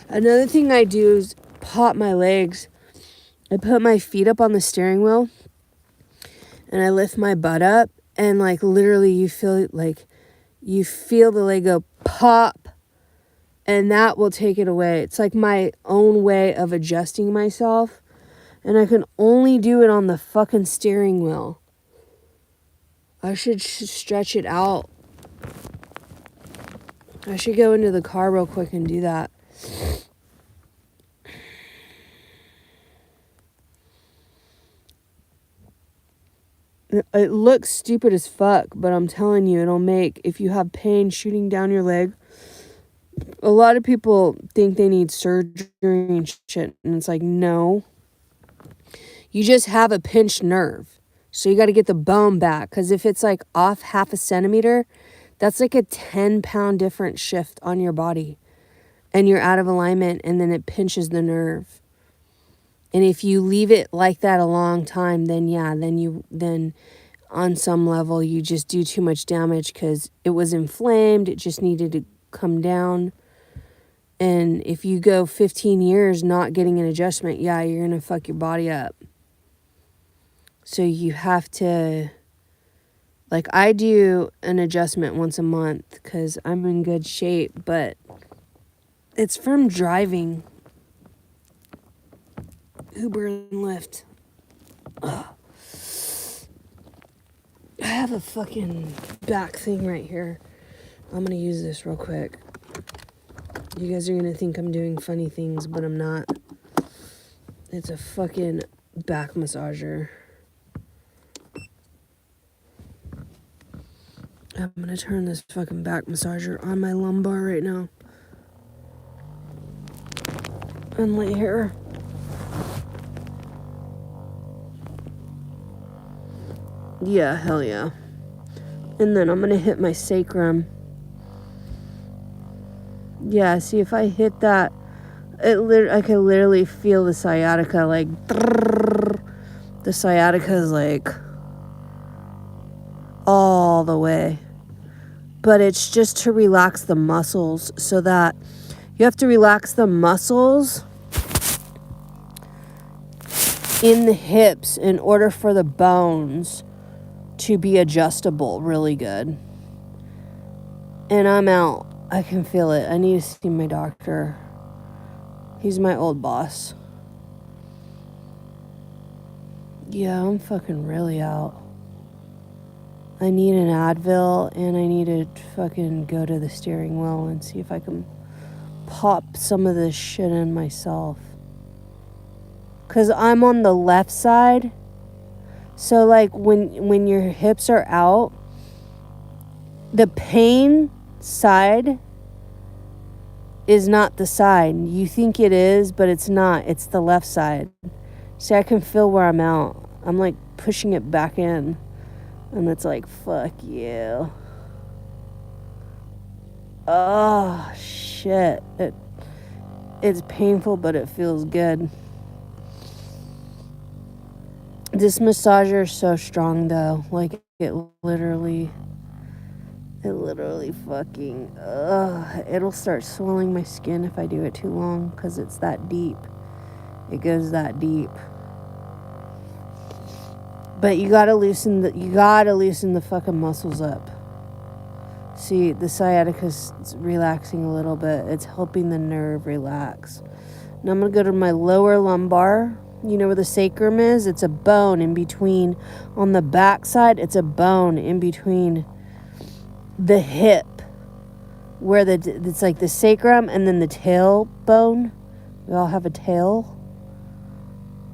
Another thing I do is pop my legs. I put my feet up on the steering wheel and I lift my butt up, and like literally you feel the leg go pop, and that will take it away. It's like my own way of adjusting myself, and I can only do it on the fucking steering wheel. I should stretch it out. I should go into the car real quick and do that. It looks stupid as fuck, but I'm telling you, it'll make, if you have pain shooting down your leg, a lot of people think they need surgery and shit, and it's like, no. You just have a pinched nerve. So you got to get the bone back, because if it's like off half a centimeter, that's like a 10-pound different shift on your body. And you're out of alignment, and then it pinches the nerve. And if you leave it like that a long time, then yeah, then on some level you just do too much damage because it was inflamed. It just needed to come down. And if you go 15 years not getting an adjustment, yeah, you're going to fuck your body up. So you have to, like, I do an adjustment once a month because I'm in good shape, but it's from driving Uber and Lyft. Ugh. I have a fucking back thing right here. I'm going to use this real quick. You guys are going to think I'm doing funny things, but I'm not. It's a fucking back massager. I'm going to turn this fucking back massager on my lumbar right now. And lay here. Yeah, hell yeah. And then I'm going to hit my sacrum. Yeah, see, if I hit that, I could literally feel the sciatica, like, the sciatica is like all the way. But it's just to relax the muscles, so that you have to relax the muscles in the hips in order for the bones to be adjustable really good. And I'm out. I can feel it. I need to see my doctor. He's my old boss. Yeah, I'm fucking really out. I need an Advil, and I need to fucking go to the steering wheel and see if I can pop some of this shit in myself. Because I'm on the left side. So, like, when your hips are out, the pain side is not the side. You think it is, but it's not. It's the left side. See, I can feel where I'm out. I'm, like, pushing it back in. And it's like, fuck you. Oh, shit. It's painful, but it feels good. This massager is so strong, though. Like, it literally fucking, it'll start swelling my skin if I do it too long, because it's that deep. It goes that deep. But you gotta loosen the fucking muscles up. See, the sciatica's relaxing a little bit. It's helping the nerve relax. Now I'm gonna go to my lower lumbar. You know where the sacrum is? It's a bone in between. On the back side, it's a bone in between the hip, where it's like the sacrum and then the tailbone. We all have a tail.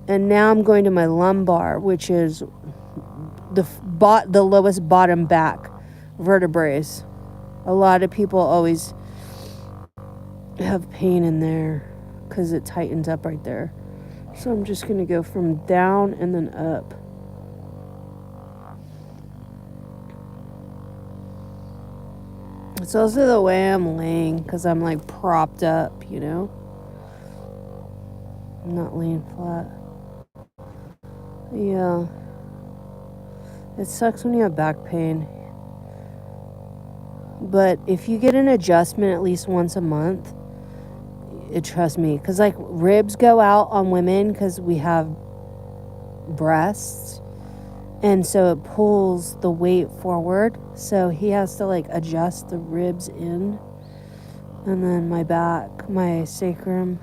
And now I'm going to my lumbar, which is the lowest bottom back vertebrae. A lot of people always have pain in there because it tightens up right there. So I'm just going to go from down and then up. It's also the way I'm laying, because I'm like propped up, you know? I'm not laying flat. Yeah. It sucks when you have back pain. But if you get an adjustment at least once a month, trust me, because like ribs go out on women because we have breasts. And so it pulls the weight forward. So he has to like adjust the ribs in. And then my back, my sacrum.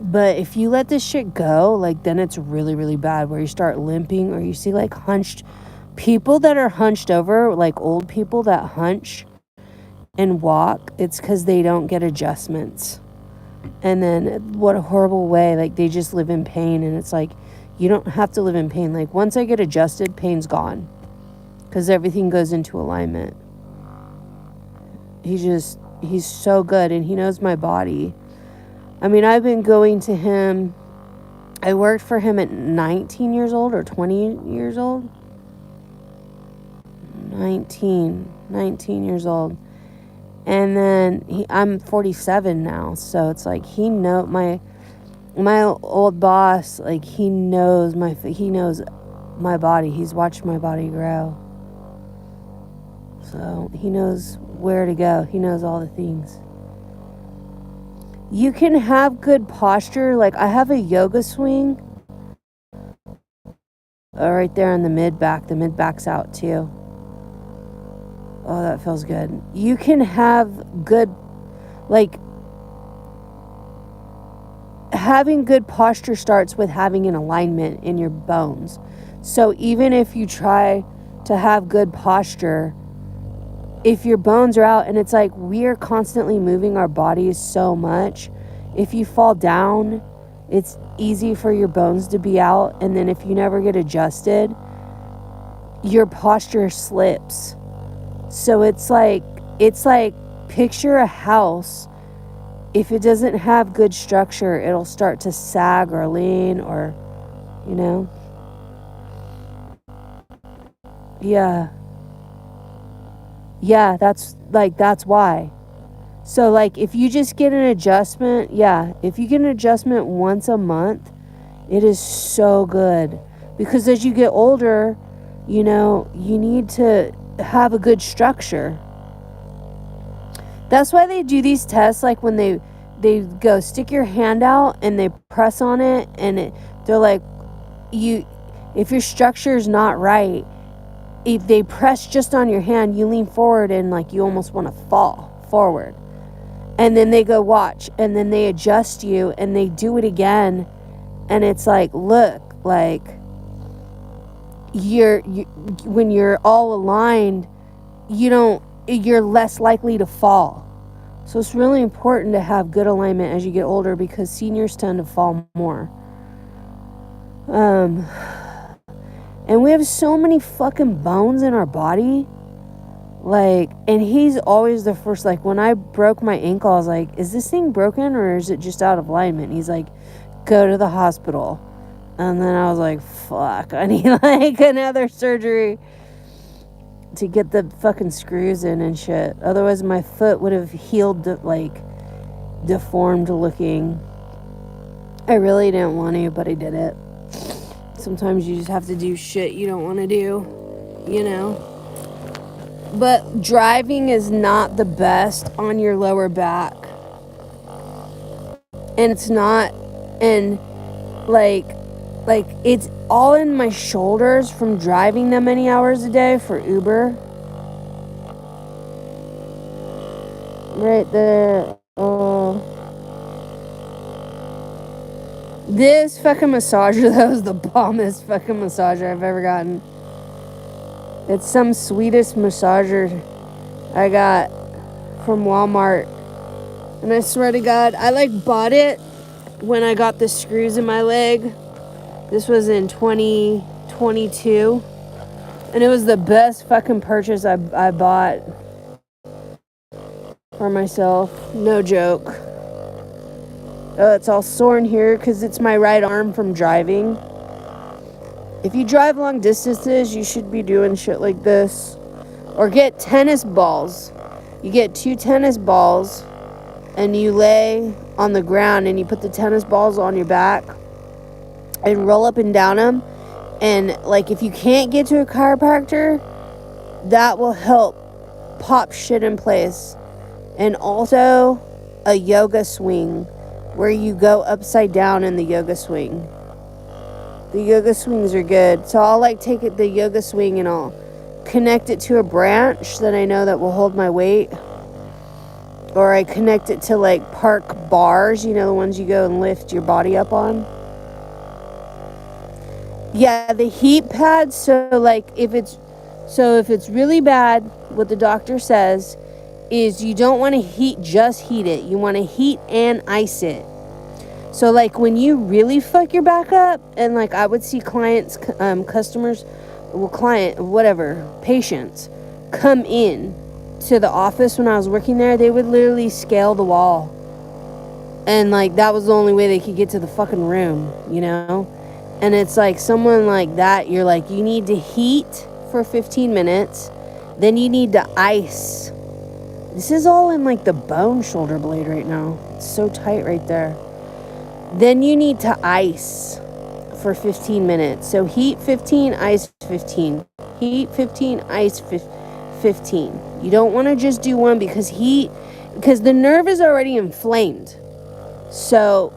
But if you let this shit go, like, then it's really, really bad, where you start limping, or you see like hunched people that are hunched over, like old people that hunch and walk. It's because they don't get adjustments. And then what a horrible way. Like, they just live in pain. And it's like, you don't have to live in pain. Like, once I get adjusted, pain's gone, because everything goes into alignment. He's so good, and he knows my body. I mean, I've been going to him. I worked for him at 19 years old or 20 years old. 19 years old. And then I'm 47 now. So it's like my old boss, like, he knows my body. He's watched my body grow. So he knows where to go. He knows all the things. You can have good posture. Like, I have a yoga swing right there in the mid-back. The mid-back's out too. Oh, that feels good. You can have good, like, having good posture starts with having an alignment in your bones. So even if you try to have good posture, if your bones are out, and it's like we are constantly moving our bodies so much, if you fall down, it's easy for your bones to be out. And then if you never get adjusted, your posture slips. So it's like picture a house. If it doesn't have good structure, it'll start to sag or lean, or, you know. Yeah, that's why. So, like, if you just get an adjustment, if you get an adjustment once a month, it is so good. Because as you get older, you know, you need to have a good structure. That's why they do these tests, like when they go stick your hand out and they press on it, and they're like, if your structure is not right, if they press just on your hand, you lean forward and like you almost want to fall forward. And then they go watch, and then they adjust you, and they do it again, and it's like, look, like when you're all aligned, you're less likely to fall. So it's really important to have good alignment as you get older, because seniors tend to fall more. And we have so many fucking bones in our body. Like, and he's always the first, like, when I broke my ankle, I was like, is this thing broken or is it just out of alignment? And he's like, go to the hospital. And then I was like, fuck, I need like another surgery to get the fucking screws in and shit. Otherwise my foot would have healed, like, deformed looking. I really didn't want to, but I did it. Sometimes you just have to do shit you don't want to do, you know. But driving is not the best on your lower back. And it's not, and like it's all in my shoulders from driving that many hours a day for Uber. Right there. This fucking massager, that was the bombest fucking massager I've ever gotten. It's some Swedish massager I got from Walmart. And I swear to God, I like bought it when I got the screws in my leg. This was in 2022. And it was the best fucking purchase I bought for myself. No joke. Oh, it's all sore in here because it's my right arm from driving. If you drive long distances, you should be doing shit like this. Or get tennis balls. You get 2 tennis balls and you lay on the ground and you put the tennis balls on your back and roll up and down them. And like, if you can't get to a chiropractor, that will help pop shit in place. And also a yoga swing where you go upside down in the yoga swing. The yoga swings are good. So I'll like take the yoga swing and I'll connect it to a branch that I know that will hold my weight. Or I connect it to like park bars, you know, the ones you go and lift your body up on. Yeah, the heat pad. So like if it's really bad, what the doctor says is you don't want to heat it. You want to heat and ice it. So like when you really fuck your back up, and like I would see clients, patients come in to the office when I was working there, they would literally scale the wall. And like that was the only way they could get to the fucking room, you know? And it's like someone like that, you're like, you need to heat for 15 minutes, then you need to ice. This is all in like the bone shoulder blade right now. It's so tight right there. Then you need to ice for 15 minutes. So heat 15, ice 15. Heat 15, ice 15. You don't want to just do one because the nerve is already inflamed. So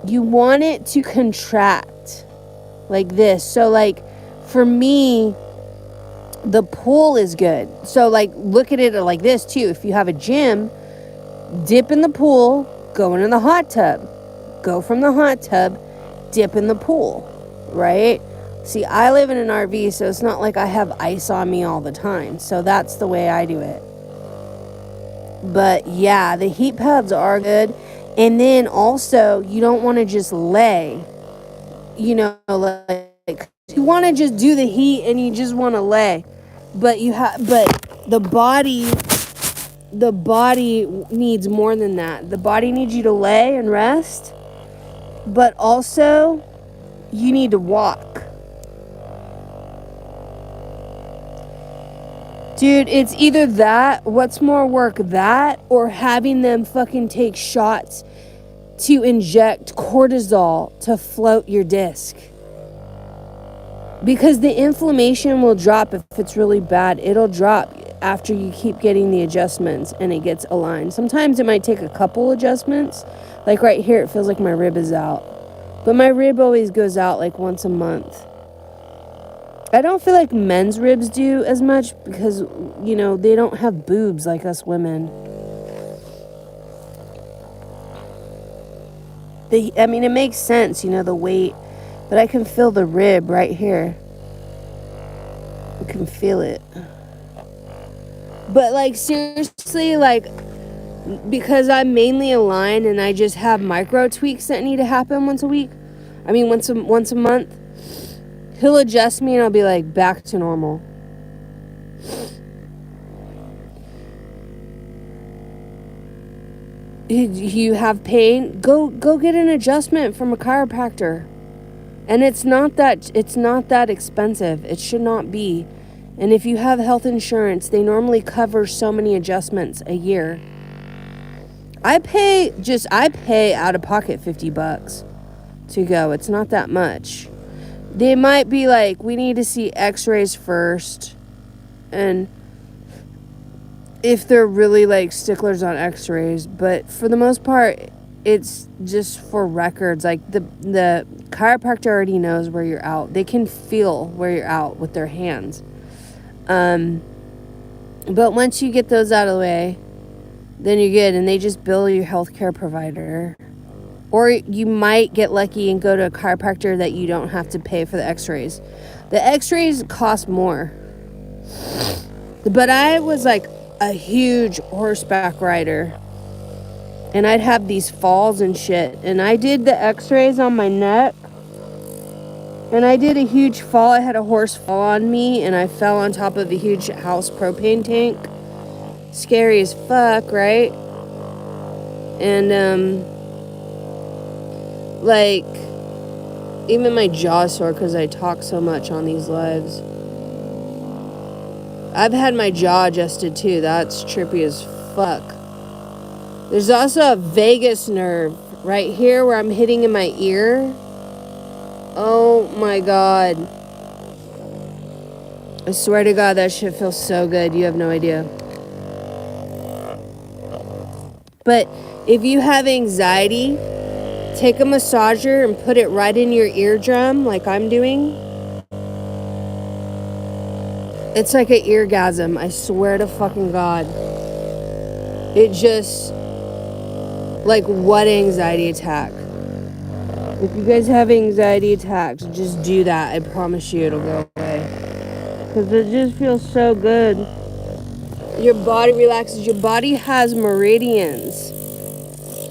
you want it to contract like this. So like for me, the pull is good. So like look at it like this too. If you have a gym, dip in the pool, go into the hot tub. Go from the hot tub, dip in the pool, right? See, I live in an RV, so it's not like I have ice on me all the time. So that's the way I do it. But yeah, the heat pads are good. And then also, you don't want to just lay, like you want to just do the heat and you just want to lay. But the body needs more than that. The body needs you to lay and rest, but also you need to walk. Dude, it's either that, what's more work, that, or having them fucking take shots to inject cortisol to float your disc. Because the inflammation will drop if it's really bad. It'll drop after you keep getting the adjustments and it gets aligned. Sometimes it might take a couple adjustments. Like right here, it feels like my rib is out. But my rib always goes out like once a month. I don't feel like men's ribs do as much because, they don't have boobs like us women. It makes sense, the weight. But I can feel the rib right here. I can feel it. But, like, seriously, like, because I'm mainly aligned and I just have micro tweaks that need to happen once a month. He'll adjust me and I'll be like back to normal. You have pain? Go get an adjustment from a chiropractor. And it's not that expensive. It should not be. And if you have health insurance, they normally cover so many adjustments a year. I pay out of pocket $50 to go. It's not that much. They might be like, we need to see x-rays first. And if they're really like sticklers on x-rays. But for the most part, it's just for records. Like the chiropractor already knows where you're out. They can feel where you're out with their hands. But once you get those out of the way, then you're good. And they just bill your healthcare provider. Or you might get lucky and go to a chiropractor that you don't have to pay for the x-rays. The x-rays cost more. But I was like a huge horseback rider. And I'd have these falls and shit. And I did the x-rays on my neck. And I did a huge fall. I had a horse fall on me. And I fell on top of a huge house propane tank. Scary as fuck, right? And, like, even my jaw's sore because I talk so much on these lives. I've had my jaw adjusted too. That's trippy as fuck. There's also a vagus nerve right here where I'm hitting in my ear. Oh my god. I swear to God, that shit feels so good. You have no idea. But if you have anxiety, take a massager and put it right in your eardrum like I'm doing. It's like an eargasm. I swear to fucking God. It just... Like, what anxiety attack? If you guys have anxiety attacks, just do that. I promise you it'll go away. Because it just feels so good. Your body relaxes. Your body has meridians.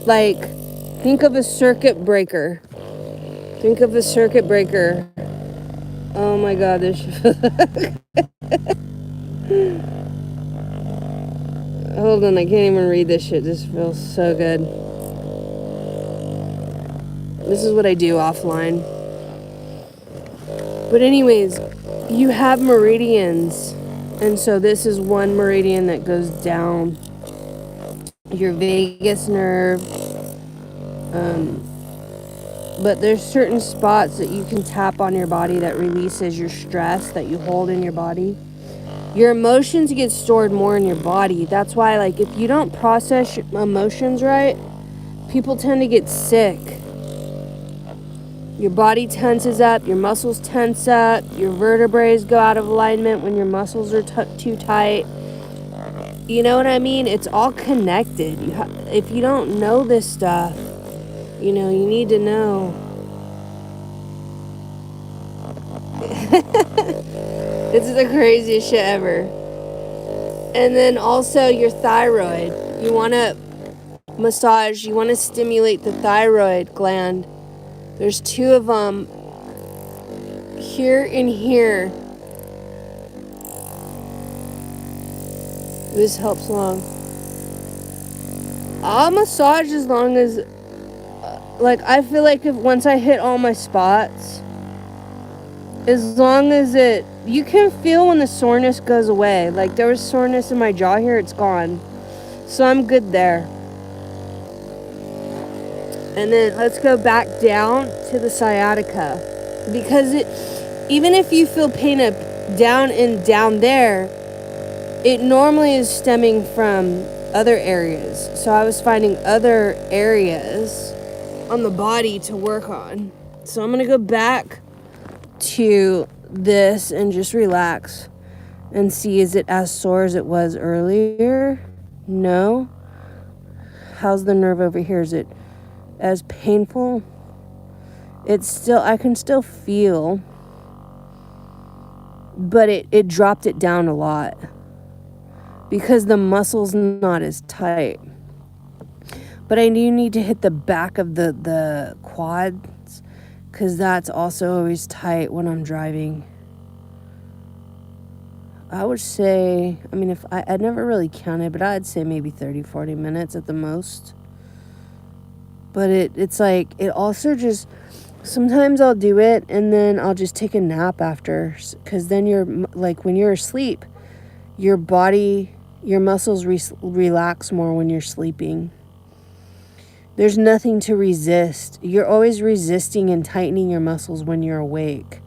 Like... Think of a circuit breaker. Oh my God, this Hold on, I can't even read this shit. This feels so good. This is what I do offline. But anyways, you have meridians. And so this is one meridian that goes down your vagus nerve. But there's certain spots that you can tap on your body that releases your stress that you hold in your body. Your emotions get stored more in your body. That's why, like, if you don't process your emotions right, people tend to get sick. Your body tenses up, your muscles tense up, your vertebrae go out of alignment when your muscles are too tight. You know what I mean? It's all connected. If you don't know this stuff, you need to know. This is the craziest shit ever. And then also your thyroid. You want to massage, you want to stimulate the thyroid gland. There's 2 of them, here and here. This helps long. I'll massage as long as, like, I feel like if once I hit all my spots, as long as you can feel when the soreness goes away. Like, there was soreness in my jaw here, it's gone. So I'm good there. And then let's go back down to the sciatica. Because even if you feel pain up down there, it normally is stemming from other areas. So I was finding other areas on the body to work on. So I'm going to go back to this and just relax and see, is it as sore as it was earlier? No. How's the nerve over here? Is it as painful? I can still feel, but it dropped it down a lot because the muscle's not as tight. But I do need to hit the back of the quads, because that's also always tight when I'm driving. I would say, I mean, if I never really counted, but I'd say maybe 30-40 minutes at the most. But it's like, it also just, sometimes I'll do it and then I'll just take a nap after, because then you're, like, when you're asleep, your body, your muscles relax more when you're sleeping. There's nothing to resist. You're always resisting and tightening your muscles when you're awake,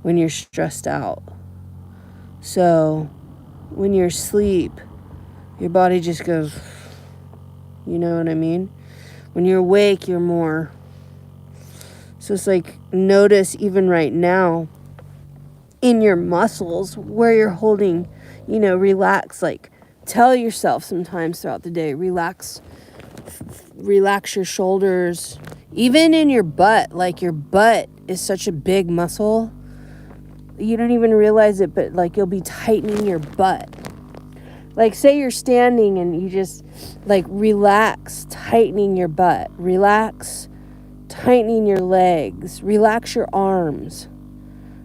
when you're stressed out. So when you're asleep, your body just goes, you know what I mean? When you're awake, you're more. So it's like, notice even right now in your muscles where you're holding, relax. Like, tell yourself sometimes throughout the day, relax your shoulders, even in your butt. Like, your butt is such a big muscle, you don't even realize it, but like, you'll be tightening your butt. Like, say you're standing and you just like relax, tightening your butt, relax, tightening your legs, relax your arms,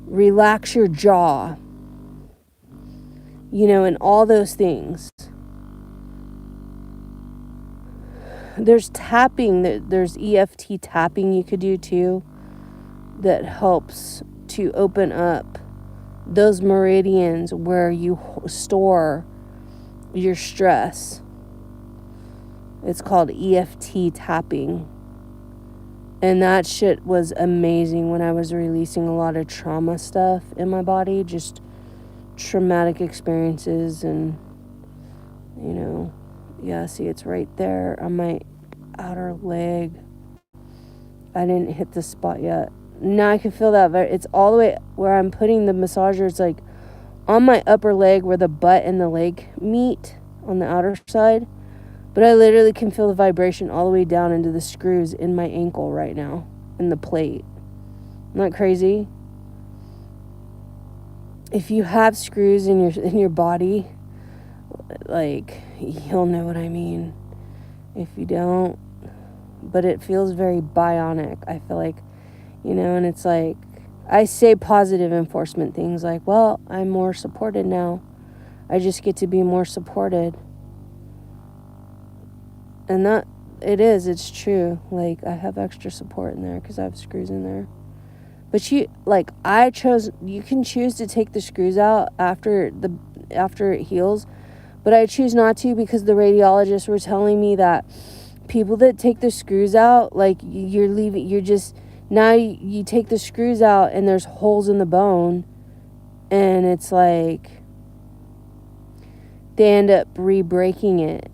relax your jaw, and all those things. There's tapping, there's EFT tapping you could do too, that helps to open up those meridians where you store your stress. It's called EFT tapping. And that shit was amazing when I was releasing a lot of trauma stuff in my body, just traumatic experiences. And, yeah, see, it's right there on my outer leg. I didn't hit the spot yet. Now I can feel that. It's all the way where I'm putting the massager. It's like on my upper leg where the butt and the leg meet on the outer side. But I literally can feel the vibration all the way down into the screws in my ankle right now, in the plate. Isn't that crazy? If you have screws in your body, like, you'll know what I mean. If you don't, but it feels very bionic. I feel like, and it's like, I say positive enforcement things like, well, I'm more supported now. I just get to be more supported. And that, it's true. Like, I have extra support in there because I have screws in there. But you can choose to take the screws out after it heals. But I choose not to, because the radiologists were telling me that people that take the screws out, like, now you take the screws out and there's holes in the bone, and it's like, they end up re-breaking it.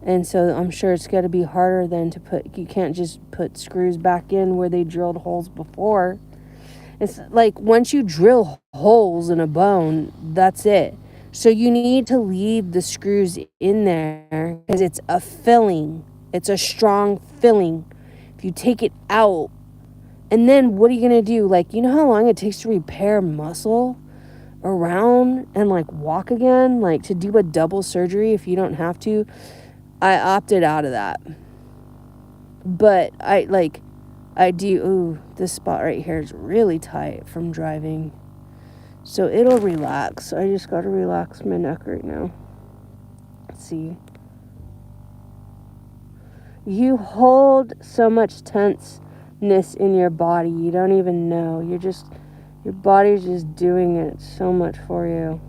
And so I'm sure it's got to be harder than to put, you can't just put screws back in where they drilled holes before. It's like once you drill holes in a bone, that's it. So you need to leave the screws in there because it's a filling. It's a strong filling. If you take it out, and then what are you going to do? Like, you know how long it takes to repair muscle around and like walk again? Like to do a double surgery if you don't have to? I opted out of that. But I do, ooh, this spot right here is really tight from driving. So it'll relax. I just got to relax my neck right now. Let's see. You hold so much tenseness in your body. You don't even know. Your body's just doing it so much for you.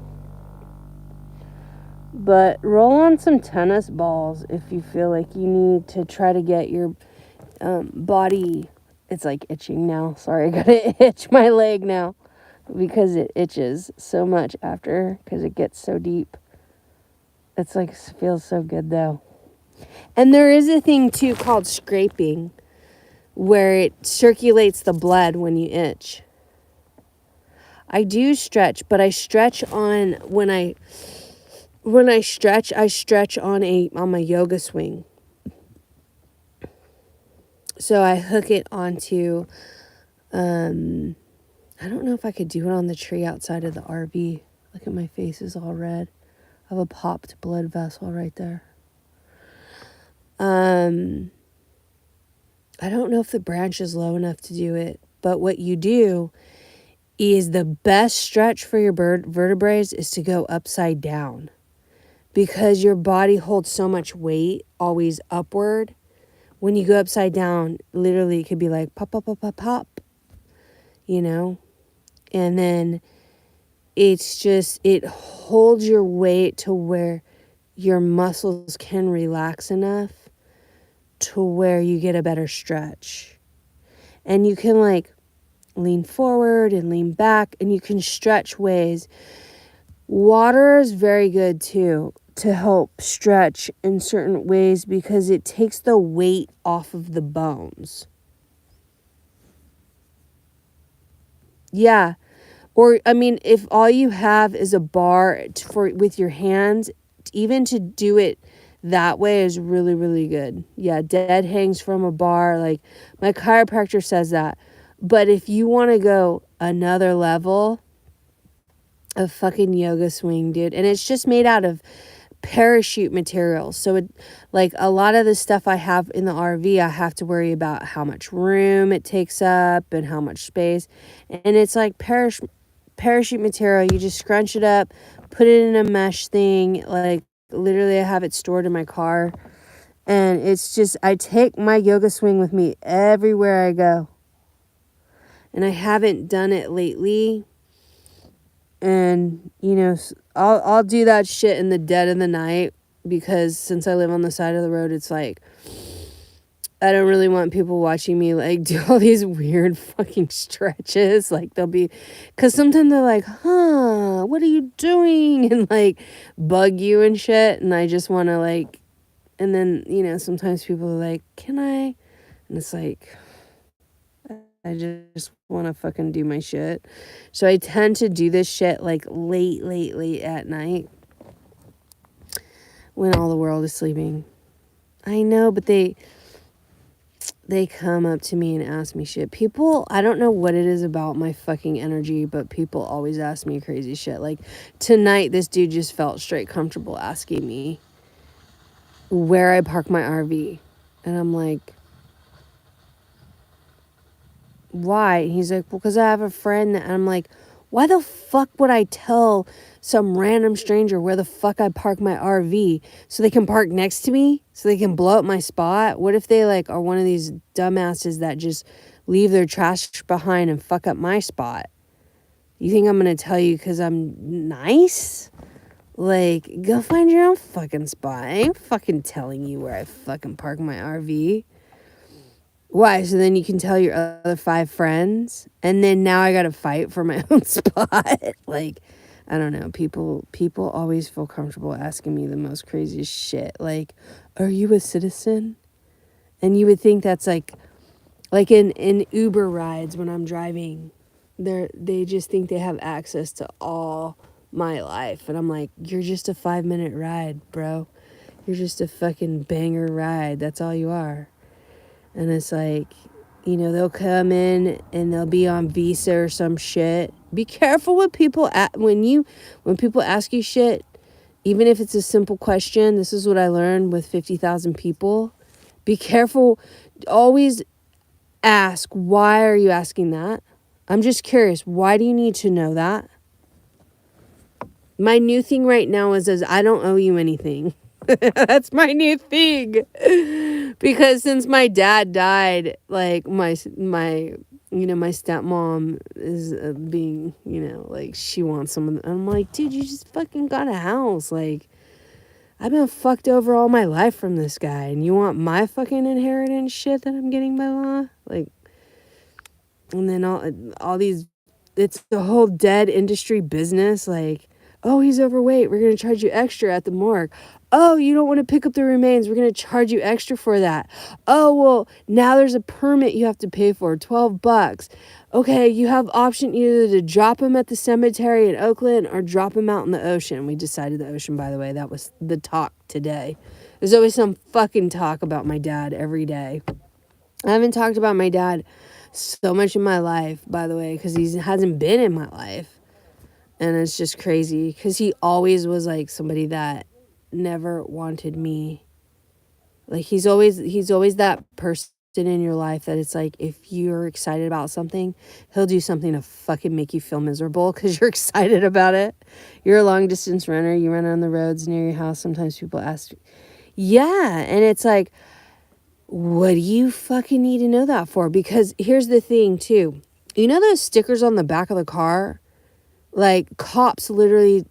But roll on some tennis balls if you feel like you need to try to get your body. It's like itching now. Sorry, I gotta itch my leg now because it itches so much after because it gets so deep. It's like feels so good though. And there is a thing too called scraping where it circulates the blood when you itch. I do stretch, but I stretch on when I stretch on my yoga swing. So I hook it onto I don't know if I could do it on the tree outside of the RV. Look at my face is all red. I have a popped blood vessel right there. I don't know if the branch is low enough to do it, but what you do is the best stretch for your vertebrae is to go upside down because your body holds so much weight always upward. When you go upside down, literally it could be like pop, pop, pop, pop, pop, you know? And then it's just, it holds your weight to where your muscles can relax enough to where you get a better stretch. And you can like lean forward and lean back and you can stretch ways. Water is very good too to help stretch in certain ways because it takes the weight off of the bones. Yeah. Or, I mean, if all you have is a bar with your hands, even to do it that way is really, really good. Yeah, dead hangs from a bar. Like, my chiropractor says that. But if you want to go another level, a fucking yoga swing, dude. And it's just made out of parachute material. So, it, like, a lot of the stuff I have in the RV, I have to worry about how much room it takes up and how much space. And it's like parachute material. You just scrunch it up, put it in a mesh thing. Like, literally, I have it stored in my car. And it's just, I take my yoga swing with me everywhere I go. And I haven't done it lately. And, you know, I'll do that shit in the dead of the night because since I live on the side of the road, it's like, I don't really want people watching me, like, do all these weird fucking stretches. Like, they'll be, because sometimes they're like, huh, what are you doing? And, like, bug you and shit. And I just want to, like, and then, you know, sometimes people are like, can I? And it's like, I just want to fucking do my shit. So I tend to do this shit, like, late at night when all the world is sleeping. I know, but they come up to me and ask me shit. People, I don't know what it is about my fucking energy, but people always ask me crazy shit. Like, tonight, this dude just felt straight comfortable asking me where I park my RV. And I'm like, why? And he's like, well, because I have a friend. And I'm like, why the fuck would I tell some random stranger where the fuck I park my RV so they can park next to me, so they can blow up my spot? What if they, like, are one of these dumbasses that just leave their trash behind and fuck up my spot? You think I'm going to tell you because I'm nice? Like, go find your own fucking spot. I ain't fucking telling you where I fucking park my RV. Why? So then you can tell your other 5 friends, and then now I gotta fight for my own spot. Like, I don't know. People always feel comfortable asking me the most craziest shit. Like, are you a citizen? And you would think that's like in Uber rides when I'm driving. They just think they have access to all my life. And I'm like, you're just a 5-minute ride, bro. You're just a fucking banger ride. That's all you are. And it's like, they'll come in and they'll be on visa or some shit. Be careful with people when people ask you shit, even if it's a simple question. This is what I learned with 50,000 people. Be careful. Always ask, why are you asking that? I'm just curious. Why do you need to know that? My new thing right now is I don't owe you anything. That's my new thing. Because since my dad died, like my stepmom is being, like she wants someone. I'm like, dude, you just fucking got a house. Like, I've been fucked over all my life from this guy, and you want my fucking inheritance shit that I'm getting by law? Like, and then all these, it's the whole dead industry business. Like, oh, he's overweight, we're going to charge you extra at the morgue. Oh, you don't want to pick up the remains, we're going to charge you extra for that. Oh, well, now there's a permit you have to pay for, $12. Okay, you have option either to drop him at the cemetery in Oakland or drop him out in the ocean. We decided the ocean, by the way. That was the talk today. There's always some fucking talk about my dad every day. I haven't talked about my dad so much in my life, by the way, because he hasn't been in my life. And it's just crazy because he always was like somebody that never wanted me. Like he's always that person in your life that it's like, if you're excited about something, he'll do something to fucking make you feel miserable because you're excited about it. You're a long distance runner. You run on the roads near your house. Sometimes people ask, yeah. And it's like, what do you fucking need to know that for? Because here's the thing too. You know those stickers on the back of the car? Like cops literally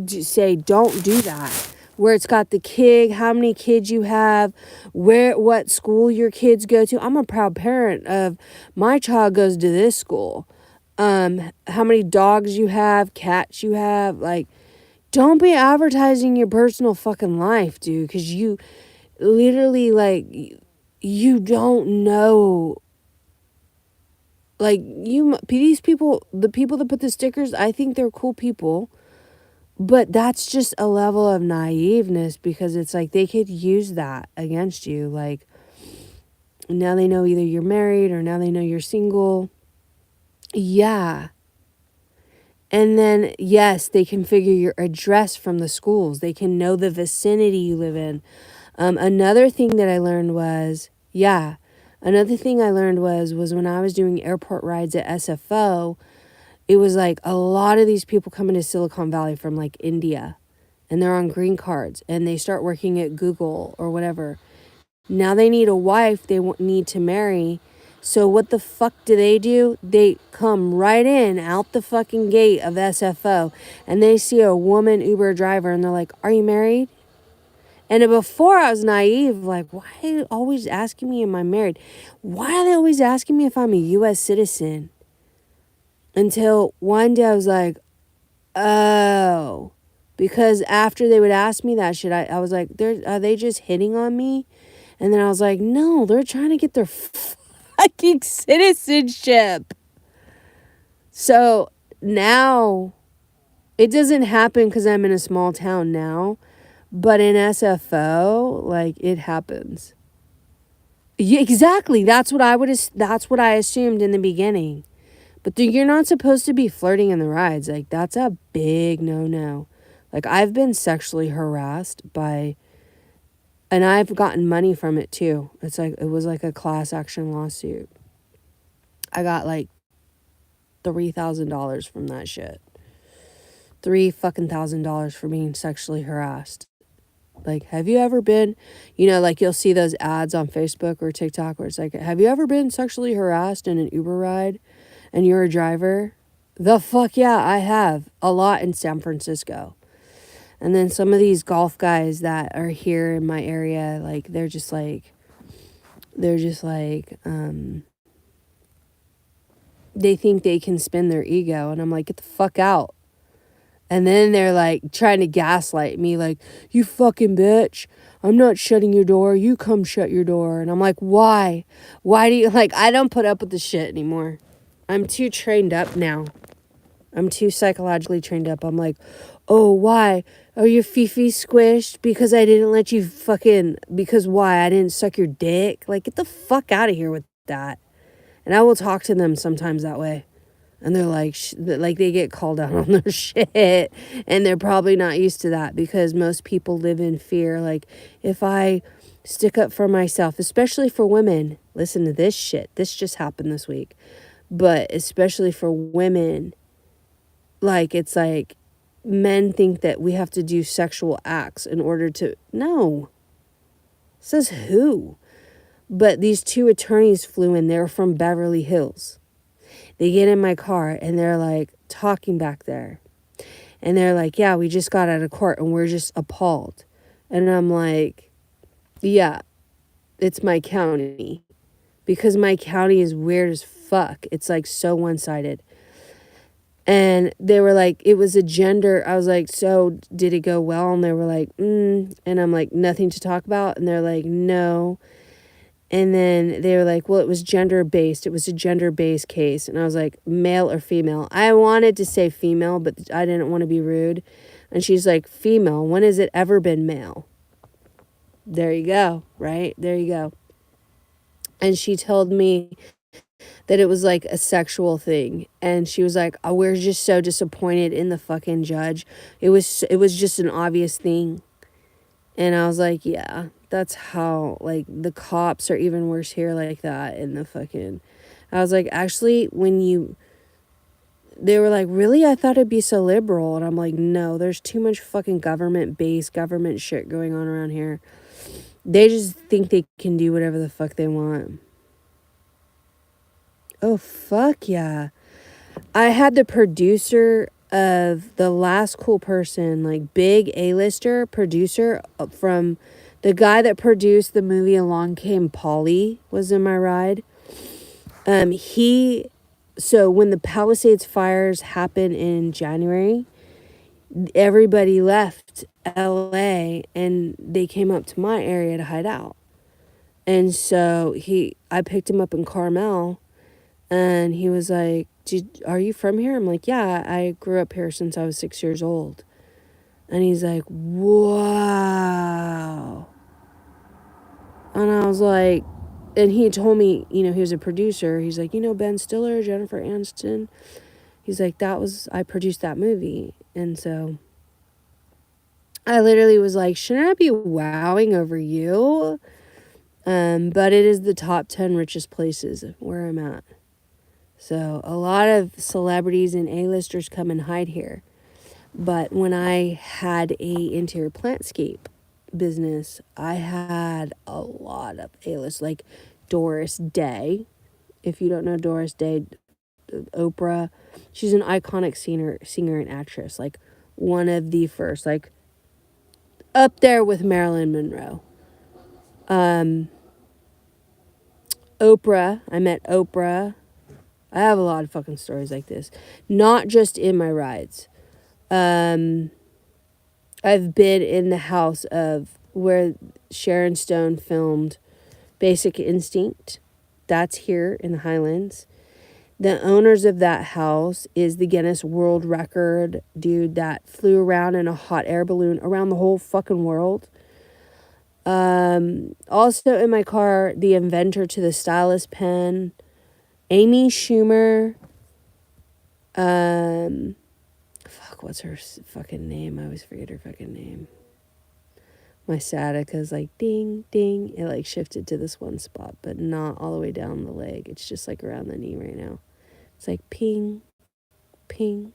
say, don't do that. Where it's got the kid, how many kids you have, what school your kids go to. I'm a proud parent of my child goes to this school. How many dogs you have, cats you have. Like, don't be advertising your personal fucking life, dude. Because you literally, like, you don't know. Like, these people, the people that put the stickers, I think they're cool people. But that's just a level of naiveness because it's like they could use that against you. Like, now they know either you're married or now they know you're single. Yeah. And then, yes, they can figure your address from the schools. They can know the vicinity you live in. Another thing that I learned was, another thing I learned was when I was doing airport rides at SFO, it was like a lot of these people come into Silicon Valley from like India and they're on green cards and they start working at Google or whatever. Now they need a wife they need to marry. So what the fuck do? They come right in out the fucking gate of SFO and they see a woman Uber driver and they're like, are you married? And before I was naive, like, why are they always asking me, am I married? Why are they always asking me if I'm a U.S. citizen? Until one day I was like, oh. Because after they would ask me that shit, I was like, are they just hitting on me? And then I was like, no, they're trying to get their fucking citizenship. So now, it doesn't happen because I'm in a small town now. But in SFO, like, it happens. Yeah, exactly. That's what I assumed in the beginning. But you're not supposed to be flirting in the rides. Like, that's a big no-no. Like, I've been sexually harassed and I've gotten money from it too. It was like a class action lawsuit. I got like $3,000 from that shit. $3,000 for being sexually harassed. Like, have you ever been, like you'll see those ads on Facebook or TikTok where it's like, have you ever been sexually harassed in an Uber ride and you're a driver? The fuck yeah, I have. A lot in San Francisco. And then some of these golf guys that are here in my area, like, they're just like, they think they can spin their ego. And I'm like, get the fuck out. And then they're like trying to gaslight me, like, you fucking bitch. I'm not shutting your door. You come shut your door. And I'm like, why? Why do you, like, I don't put up with the shit anymore. I'm too trained up now. I'm too psychologically trained up. I'm like, oh, why? Are your fifi squished because I didn't let you fucking, because why? I didn't suck your dick? Like, get the fuck out of here with that. And I will talk to them sometimes that way. And they're like, like they get called out on their shit. And they're probably not used to that because most people live in fear. Like, if I stick up for myself, especially for women, listen to this shit. This just happened this week. But especially for women, like, it's like men think that we have to do sexual acts in order to. No. Says who? But these two attorneys flew in. They're from Beverly Hills. They get in my car and they're like talking back there. And they're like, yeah, we just got out of court and we're just appalled. And I'm like, yeah, it's my county. Because my county is weird as fuck. It's like so one-sided. And they were like, it was a gender. I was like, so did it go well? And they were like, And I'm like, nothing to talk about. And they're like, no. And then they were like, well, it was gender-based. It was a gender-based case. And I was like, male or female? I wanted to say female, but I didn't want to be rude. And she's like, female. When has it ever been male? There you go, right? There you go. And she told me that it was like a sexual thing. And she was like, oh, we're just so disappointed in the fucking judge. It was just an obvious thing. And I was like, yeah, that's how, like, the cops are even worse here like that in the fucking. I was like, actually, they were like, really? I thought it'd be so liberal. And I'm like, no, there's too much fucking government-based government shit going on around here. They just think they can do whatever the fuck they want. Oh, fuck yeah. I had the producer of The Last Cool Person, like big A-lister producer from the guy that produced the movie Along Came Polly was in my ride. So when the Palisades fires happened in January, everybody left LA and they came up to my area to hide out. And so I picked him up in Carmel. And he was like, are you from here? I'm like, yeah, I grew up here since I was 6 years old. And he's like, wow. And I was like, and he told me, he was a producer. He's like, Ben Stiller, Jennifer Aniston. He's like, I produced that movie. And so I literally was like, shouldn't I be wowing over you? But it is the top 10 richest places where I'm at. So a lot of celebrities and A-listers come and hide here. But when I had a interior plantscape business, I had a lot of A-list, like Doris Day. If you don't know Doris Day, Oprah, she's an iconic singer and actress, like one of the first, like up there with Marilyn Monroe. Oprah, I met Oprah. I have a lot of fucking stories like this. Not just in my rides. I've been in the house of where Sharon Stone filmed Basic Instinct. That's here in the Highlands. The owners of that house is the Guinness World Record dude that flew around in a hot air balloon around the whole fucking world. Also in my car, the inventor to the stylus pen, Amy Schumer. What's her fucking name? I always forget her fucking name. My sciatica's like ding, ding. It like shifted to this one spot, but not all the way down the leg. It's just like around the knee right now. It's like ping, ping.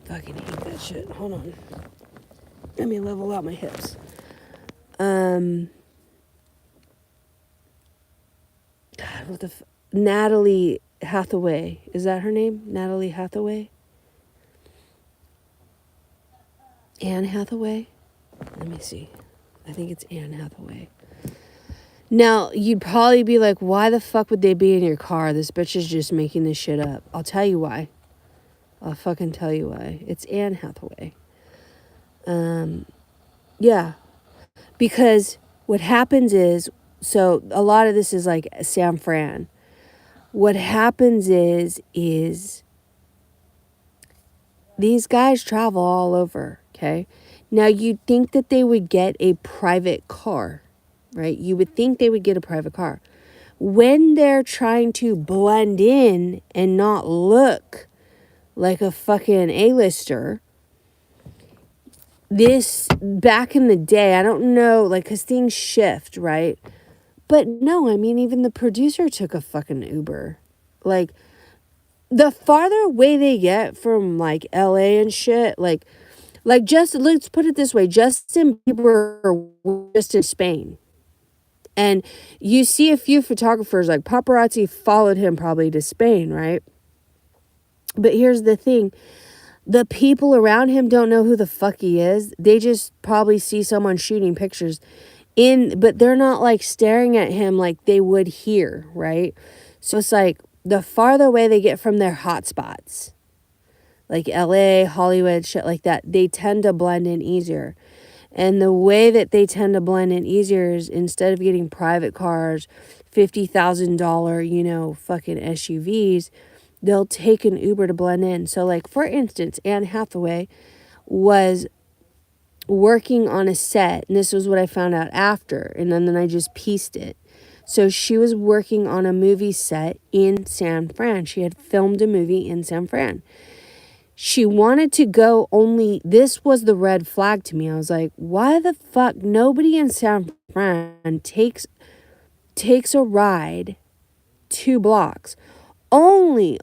Fucking hate that shit. Hold on. Let me level out my hips. God, what the Natalie Hathaway. Is that her name? Natalie Hathaway? Anne Hathaway? Let me see. I think it's Anne Hathaway. Now, you'd probably be like, why the fuck would they be in your car? This bitch is just making this shit up. I'll tell you why. I'll fucking tell you why. It's Anne Hathaway. Yeah, because what happens is, so a lot of this is like San Fran. What happens is these guys travel all over, okay? Now you'd think that they would get a private car, right? You would think they would get a private car. When they're trying to blend in and not look like a fucking A-lister, this, back in the day, I don't know, like, because things shift, right? But no, I mean, even the producer took a fucking Uber. Like, the farther away they get from, like, LA and shit, like just, let's put it this way, Justin Bieber was just in Spain. And you see a few photographers, like paparazzi followed him probably to Spain, right? But here's the thing. The people around him don't know who the fuck he is. They just probably see someone shooting pictures but they're not like staring at him like they would here, right? So it's like the farther away they get from their hotspots, like LA, Hollywood, shit like that, they tend to blend in easier. And the way that they tend to blend in easier is instead of getting private cars, $50,000, fucking SUVs, they'll take an Uber to blend in. So, like, for instance, Anne Hathaway was working on a set, and this was what I found out after, and then I just pieced it. So she was working on a movie set in San Fran. She had filmed a movie in San Fran. She wanted to go only, this was the red flag to me. I was like, why the fuck nobody in San Fran takes a ride 2 blocks? Only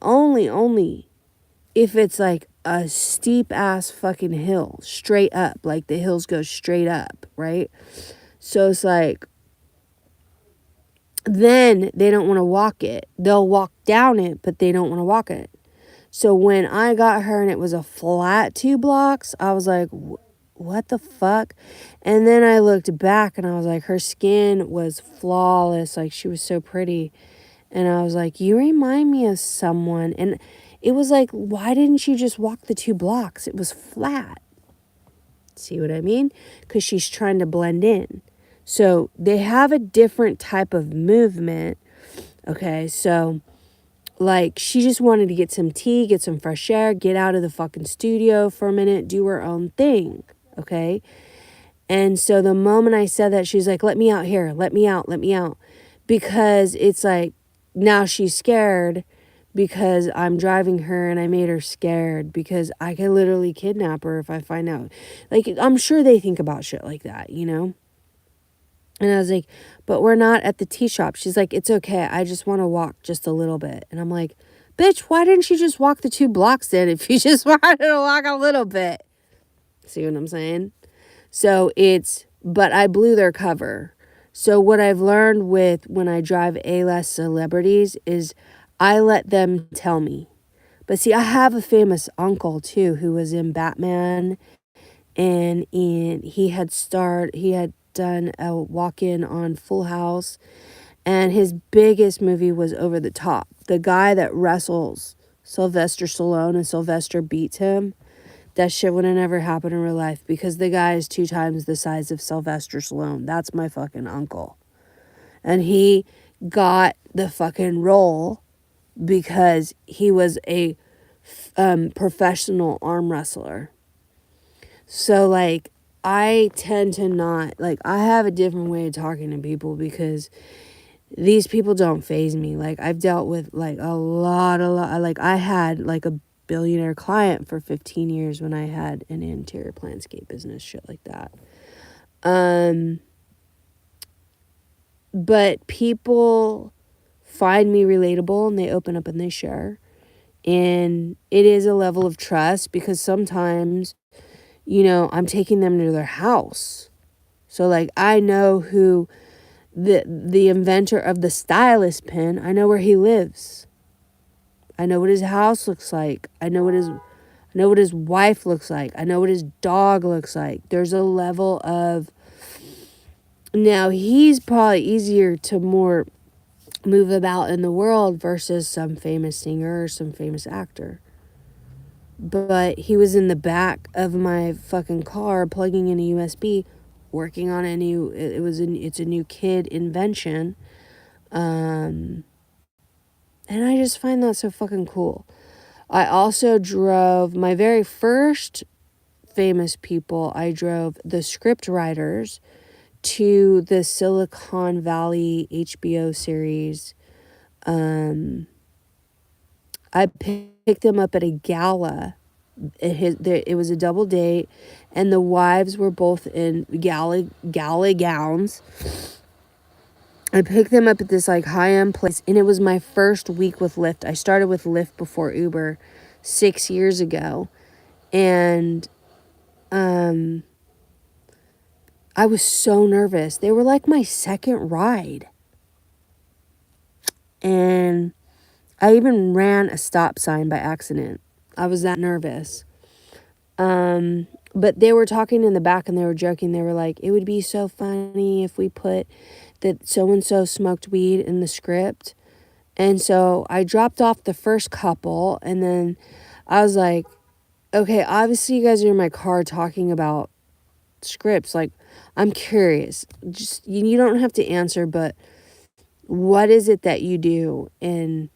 if it's like a steep ass fucking hill, straight up, like the hills go straight up, right? So it's like, then they don't want to walk it. They'll walk down it, but they don't want to walk it. So when I got her and it was a flat 2 blocks, I was like, what the fuck? And then I looked back and I was like, her skin was flawless. Like, she was so pretty. And I was like, you remind me of someone. And it was like, why didn't you just walk the 2 blocks? It was flat. See what I mean? Because she's trying to blend in. So they have a different type of movement. Okay, so like, she just wanted to get some tea, get some fresh air, get out of the fucking studio for a minute, do her own thing, okay? And so the moment I said that, she's like, let me out here, let me out. Because it's like, now she's scared because I'm driving her and I made her scared because I could literally kidnap her if I find out. Like, I'm sure they think about shit like that, And I was like, but we're not at the tea shop. She's like, it's okay. I just want to walk just a little bit. And I'm like, bitch, why didn't you just walk the 2 blocks then if you just wanted to walk a little bit? See what I'm saying? So but I blew their cover. So what I've learned with when I drive A-list celebrities is I let them tell me. But see, I have a famous uncle too who was in Batman, and he had done a walk-in on Full House, and his biggest movie was Over the Top. The guy that wrestles Sylvester Stallone and Sylvester beats him, that shit would have never happened in real life because the guy is 2 times the size of Sylvester Stallone. That's my fucking uncle. And he got the fucking role because he was a professional arm wrestler. So, like, I tend to not, like, I have a different way of talking to people because these people don't faze me. Like, I've dealt with, like, a lot, like, I had, like, a billionaire client for 15 years when I had an interior landscape business, shit like that. But people find me relatable and they open up and they share. And it is a level of trust because sometimes, I'm taking them to their house. So, like, I know who the inventor of the stylist pin, I know where he lives. I know what his house looks like. I know what his wife looks like. I know what his dog looks like. There's a level of, now he's probably easier to more move about in the world versus some famous singer or some famous actor. but he was in the back of my fucking car plugging in a USB, working on it's a new kid invention. And I just find that so fucking cool. I also drove my very first famous people. I drove the script writers to the Silicon Valley HBO series. I picked them up at a gala. It was a double date, and the wives were both in gala gowns. I picked them up at this like high-end place, and it was my first week with Lyft. I started with Lyft before Uber 6 years ago, and I was so nervous. They were like my second ride, and I even ran a stop sign by accident. I was that nervous. But they were talking in the back and they were joking. They were like, it would be so funny if we put that so-and-so smoked weed in the script. And so I dropped off the first couple, and then I was like, okay, obviously you guys are in my car talking about scripts. Like, I'm curious. Just, you don't have to answer, but what is it that you do? And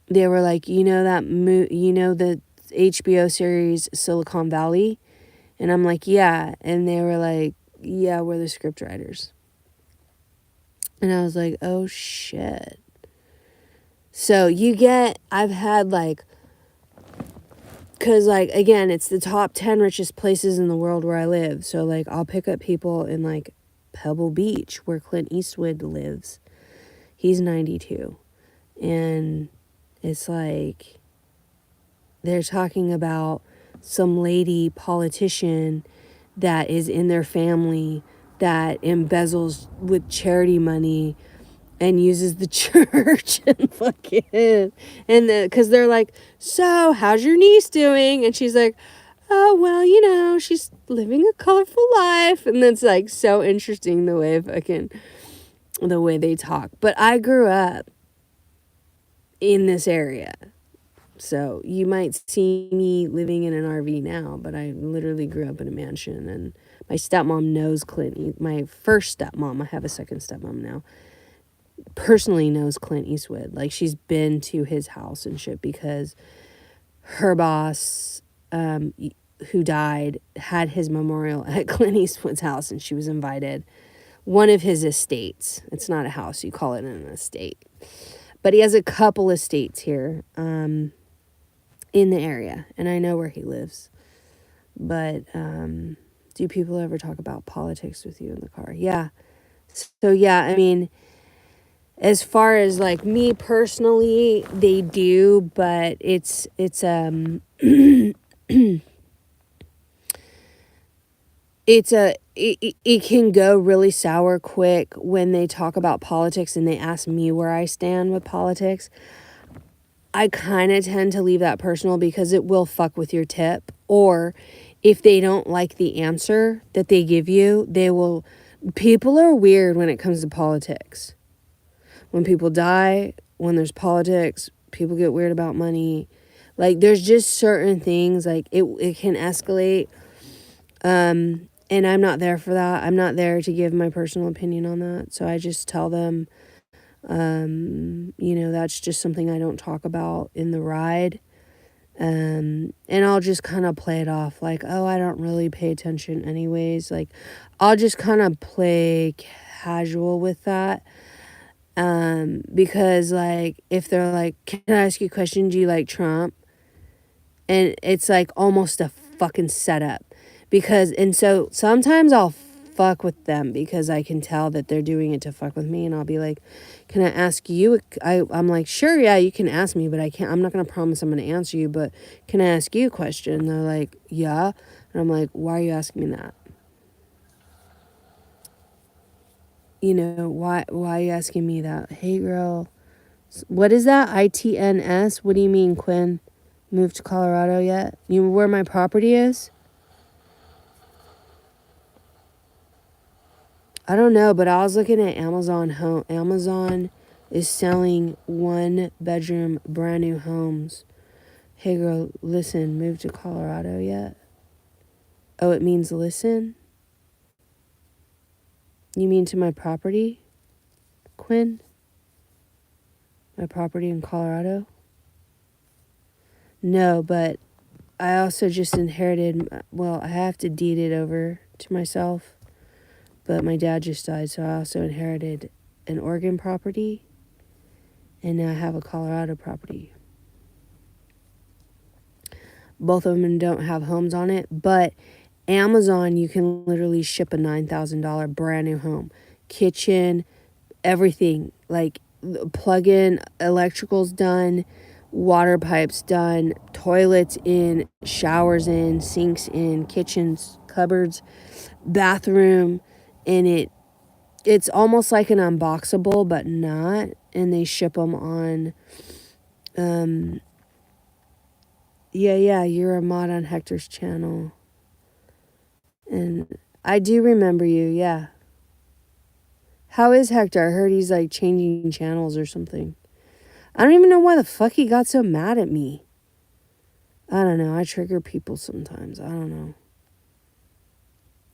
they were like, the HBO series Silicon Valley? And I'm like, yeah. And they were like, yeah, we're the script writers. And I was like, oh shit. So I've had like, because like, again, it's the top 10 richest places in the world where I live. So like, I'll pick up people in like Pebble Beach where Clint Eastwood lives. He's 92. And it's like, they're talking about some lady politician that is in their family that embezzles with charity money and uses the church and fucking, and because they're like, so how's your niece doing? And she's like, oh, well, she's living a colorful life. And it's like so interesting the way they talk. But I grew up in this area. So you might see me living in an RV now, but I literally grew up in a mansion, and my stepmom knows Clint. My first stepmom, I have a second stepmom now, personally knows Clint Eastwood. Like, she's been to his house and shit because her boss, who died, had his memorial at Clint Eastwood's house, and she was invited. One of his estates. It's not a house, you call it an estate. But he has a couple estates here. In the area, and I know where he lives. But do people ever talk about politics with you in the car? Yeah. So yeah, I mean, as far as like me personally, they do, but it can go really sour quick when they talk about politics and they ask me where I stand with politics. I kind of tend to leave that personal because it will fuck with your tip. Or if they don't like the answer that they give you, people are weird when it comes to politics. When people die, when there's politics, people get weird about money. Like, there's just certain things, like it can escalate. And I'm not there for that. I'm not there to give my personal opinion on that. So I just tell them, that's just something I don't talk about in the ride. And I'll just kind of play it off like, oh, I don't really pay attention anyways. Like, I'll just kind of play casual with that. Because like, if they're like, can I ask you a question? Do you like Trump? And it's like almost a fucking setup. And so sometimes I'll fuck with them because I can tell that they're doing it to fuck with me, and I'll be like, can I ask you? I'm like, sure, yeah, you can ask me, but I'm not going to promise I'm going to answer you, but can I ask you a question? And they're like, yeah. And I'm like, why are you asking me that? Why are you asking me that? Hey, girl, what is that? ITNS? What do you mean, Quinn? Moved to Colorado yet? You know where my property is? I don't know, but I was looking at Amazon. Amazon is selling 1-bedroom brand new homes. Hey girl, listen, moved to Colorado yet? Oh, it means listen? You mean to my property, Quinn? My property in Colorado? No, but I also just inherited, well, I have to deed it over to myself, but my dad just died, so I also inherited an Oregon property, and now I have a Colorado property. Both of them don't have homes on it, but Amazon, you can literally ship a $9,000 brand new home. Kitchen, everything. Like, plug in, electrical's done, water pipes done, toilets in, showers in, sinks in, kitchens, cupboards, bathroom, and it's almost like an unboxable, but not. And they ship them on, yeah, you're a mod on Hector's channel. And I do remember you, yeah. How is Hector? I heard he's like changing channels or something. I don't even know why the fuck he got so mad at me. I don't know. I trigger people sometimes. I don't know.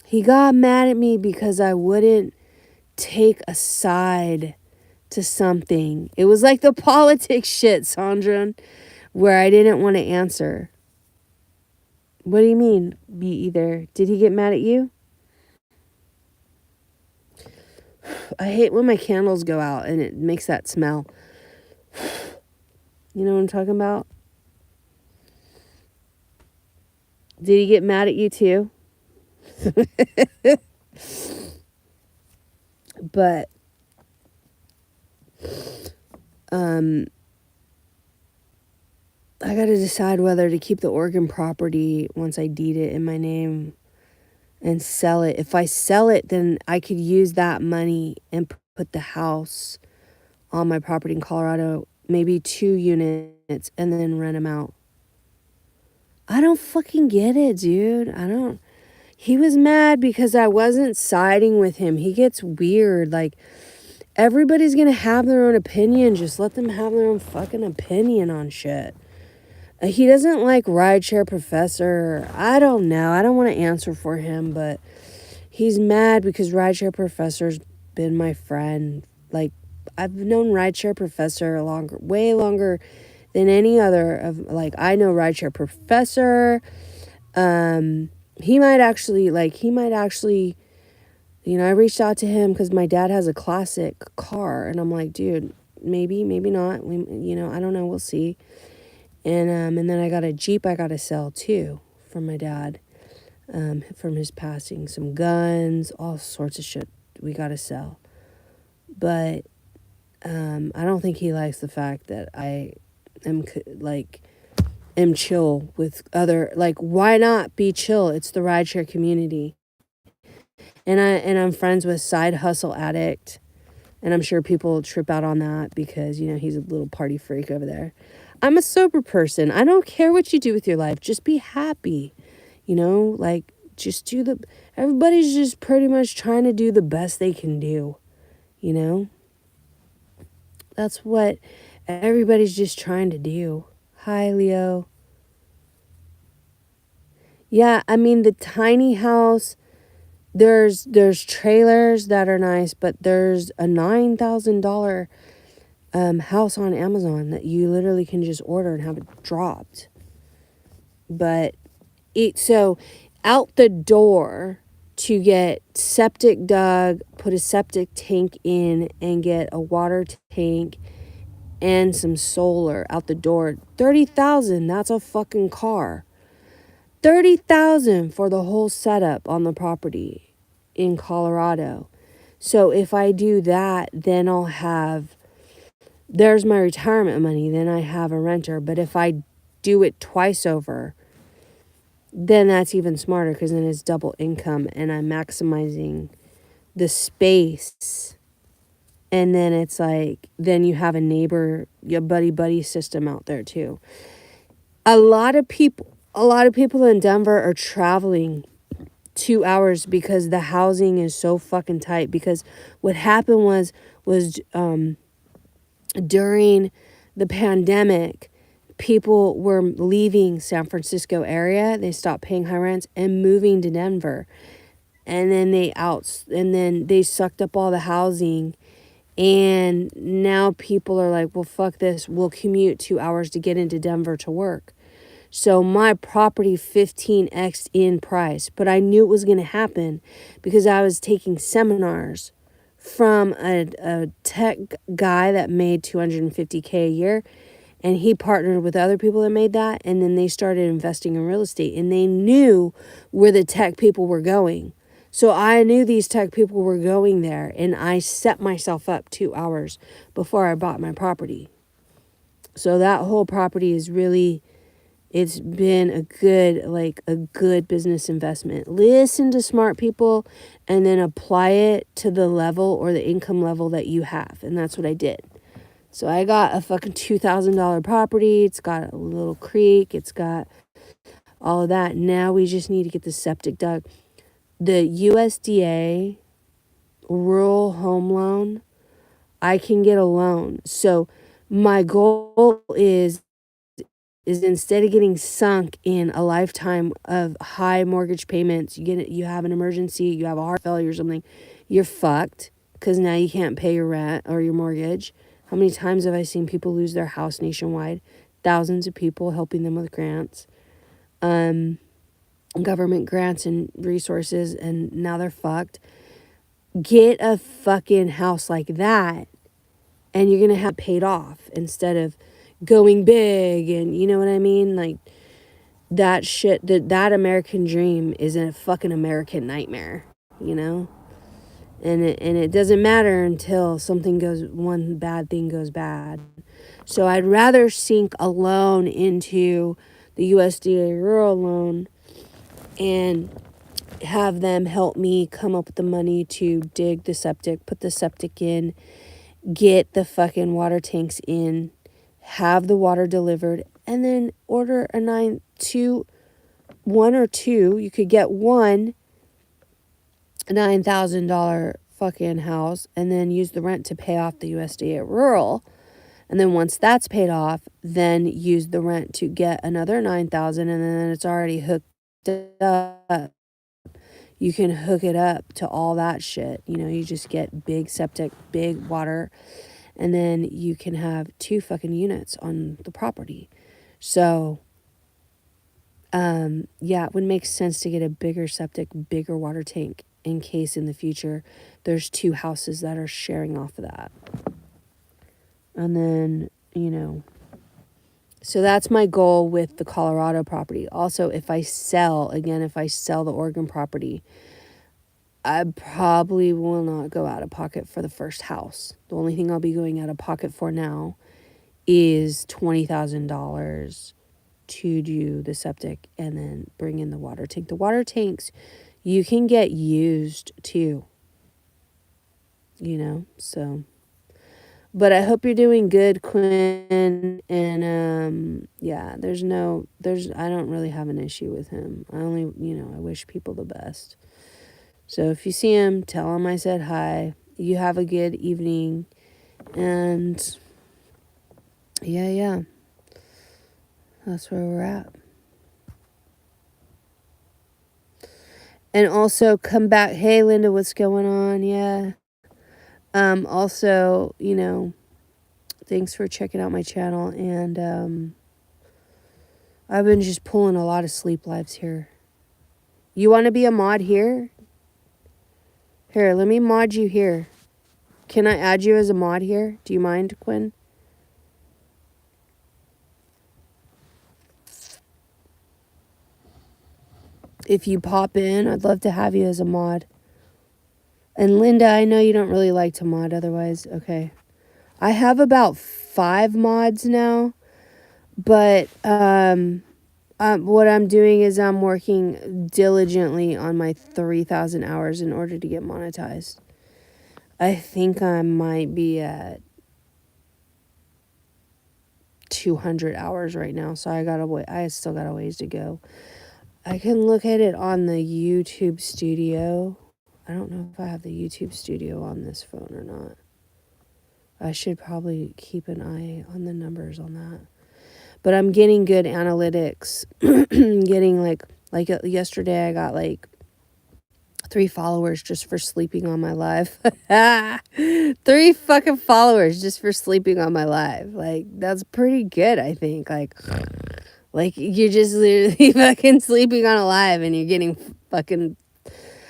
He got mad at me because I wouldn't take a side to something. It was like the politics shit, Sandra, where I didn't want to answer. What do you mean, be either? Did he get mad at you? I hate when my candles go out and it makes that smell. You know what I'm talking about? Did he get mad at you too? But I got to decide whether to keep the Oregon property once I deed it in my name and sell it. If I sell it, then I could use that money and put the house on my property in Colorado, maybe 2 units, and then rent them out. I don't fucking get it, dude. I don't. He was mad because I wasn't siding with him. He gets weird. Like, everybody's gonna have their own opinion. Just let them have their own fucking opinion on shit. He doesn't like rideshare professor. I don't know. I don't want to answer for him, but he's mad because rideshare professor's been my friend. Like, I've known rideshare professor way longer than any other of, like, I know rideshare professor. He might actually, you know, I reached out to him because my dad has a classic car, and I'm like, dude, maybe not. I don't know. We'll see. And then I got a Jeep I got to sell too from my dad, from his passing. Some guns, all sorts of shit we got to sell. But I don't think he likes the fact that I am chill with other, like, why not be chill? It's the rideshare community. And I'm friends with Side Hustle Addict. And I'm sure people trip out on that because, you know, he's a little party freak over there. I'm a sober person. I don't care what you do with your life. Just be happy. You know, like, just everybody's just pretty much trying to do the best they can do. You know? That's what everybody's just trying to do. Hi, Leo. Yeah, I mean, the tiny house, there's trailers that are nice, but there's a $9,000 house on Amazon that you literally can just order and have it dropped. But so out the door to get septic dug, put a septic tank in, and get a water tank and some solar out the door, $30,000. That's a fucking car. $30,000 for the whole setup on the property in Colorado. So if I do that, then there's my retirement money. Then I have a renter. But if I do it twice over, then that's even smarter because then it's double income and I'm maximizing the space. And then it's like, then you have a neighbor, your buddy system out there too. A lot of people in Denver are traveling 2 hours because the housing is so fucking tight. Because what happened was during the pandemic, people were leaving San Francisco area. They stopped paying high rents and moving to Denver. And then they sucked up all the housing. And now people are like, well, fuck this. We'll commute 2 hours to get into Denver to work. So my property 15x in price. But I knew it was going to happen because I was taking seminars from a tech guy that made $250K a year. And he partnered with other people that made that. And then they started investing in real estate. And they knew where the tech people were going. So I knew these tech people were going there. And I set myself up 2 hours before I bought my property. So that whole property is really, it's been a good business investment. Listen to smart people and then apply it to the level or the income level that you have. And that's what I did. So I got a fucking $2,000 property. It's got a little creek. It's got all of that. Now we just need to get the septic dug. The USDA rural home loan, I can get a loan. So my goal is instead of getting sunk in a lifetime of high mortgage payments, you have an emergency, you have a heart failure or something, you're fucked because now you can't pay your rent or your mortgage. How many times have I seen people lose their house nationwide? Thousands of people helping them with grants, government grants and resources, and now they're fucked. Get a fucking house like that, and you're going to have paid off instead of going big, and you know what I mean? Like, that shit, that American dream is a fucking American nightmare, you know? And it doesn't matter until one bad thing goes bad. So I'd rather sink a loan into the USDA rural loan and have them help me come up with the money to dig the septic, put the septic in, get the fucking water tanks in, have the water delivered, and then order one or two. You could get one $9,000 fucking house and then use the rent to pay off the USDA rural. And then once that's paid off, then use the rent to get another 9,000, and then it's already hooked up. You can hook it up to all that shit. You know, you just get big septic, big water, and then you can have 2 fucking units on the property. So, yeah, it would make sense to get a bigger septic, bigger water tank in case in the future there's 2 houses that are sharing off of that. And then, you know, so that's my goal with the Colorado property. Also, if I sell the Oregon property, I probably will not go out of pocket for the first house. The only thing I'll be going out of pocket for now is $20,000 to do the septic and then bring in the water tank. The water tanks you can get used too, you know, so. But I hope you're doing good, Quinn. And yeah, I don't really have an issue with him. I wish people the best. So if you see him, tell him I said hi. You have a good evening. And yeah. That's where we're at. And also come back. Hey, Linda, what's going on? Yeah. Also, you know, thanks for checking out my channel. And I've been just pulling a lot of sleep lives here. You want to be a mod here? Here, let me mod you here. Can I add you as a mod here? Do you mind, Quinn? If you pop in, I'd love to have you as a mod. And Linda, I know you don't really like to mod otherwise. Okay. I have about 5 mods now. But what I'm doing is I'm working diligently on my 3,000 hours in order to get monetized. I think I might be at 200 hours right now, so I still got a ways to go. I can look at it on the YouTube studio. I don't know if I have the YouTube studio on this phone or not. I should probably keep an eye on the numbers on that. but I'm getting good analytics. Getting like yesterday I got like 3 followers just for sleeping on my live. 3 fucking followers just for sleeping on my live. Like, that's pretty good, I think. Like you're just literally fucking sleeping on a live and you're getting fucking.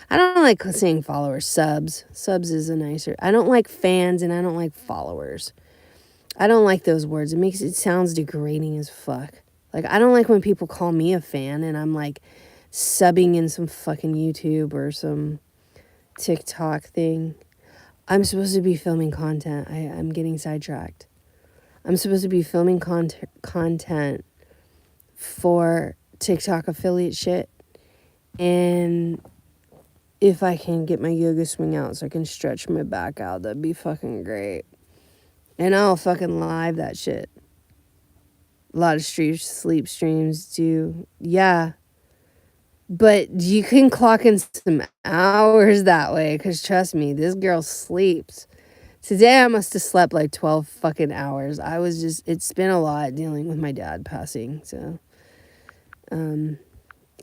I don't like saying followers. Subs is a nicer. I don't like fans and I don't like followers. I don't like those words. It sounds degrading as fuck. Like, I don't like when people call me a fan and I'm like subbing in some fucking YouTube or some TikTok thing. I'm supposed to be filming content. I'm getting sidetracked. I'm supposed to be filming content for TikTok affiliate shit. And if I can get my yoga swing out so I can stretch my back out, that'd be fucking great. And I'll fucking live that shit. A lot of sleep streams do. Yeah. But you can clock in some hours that way, because trust me, this girl sleeps. Today I must have slept like 12 fucking hours. It's been a lot dealing with my dad passing, so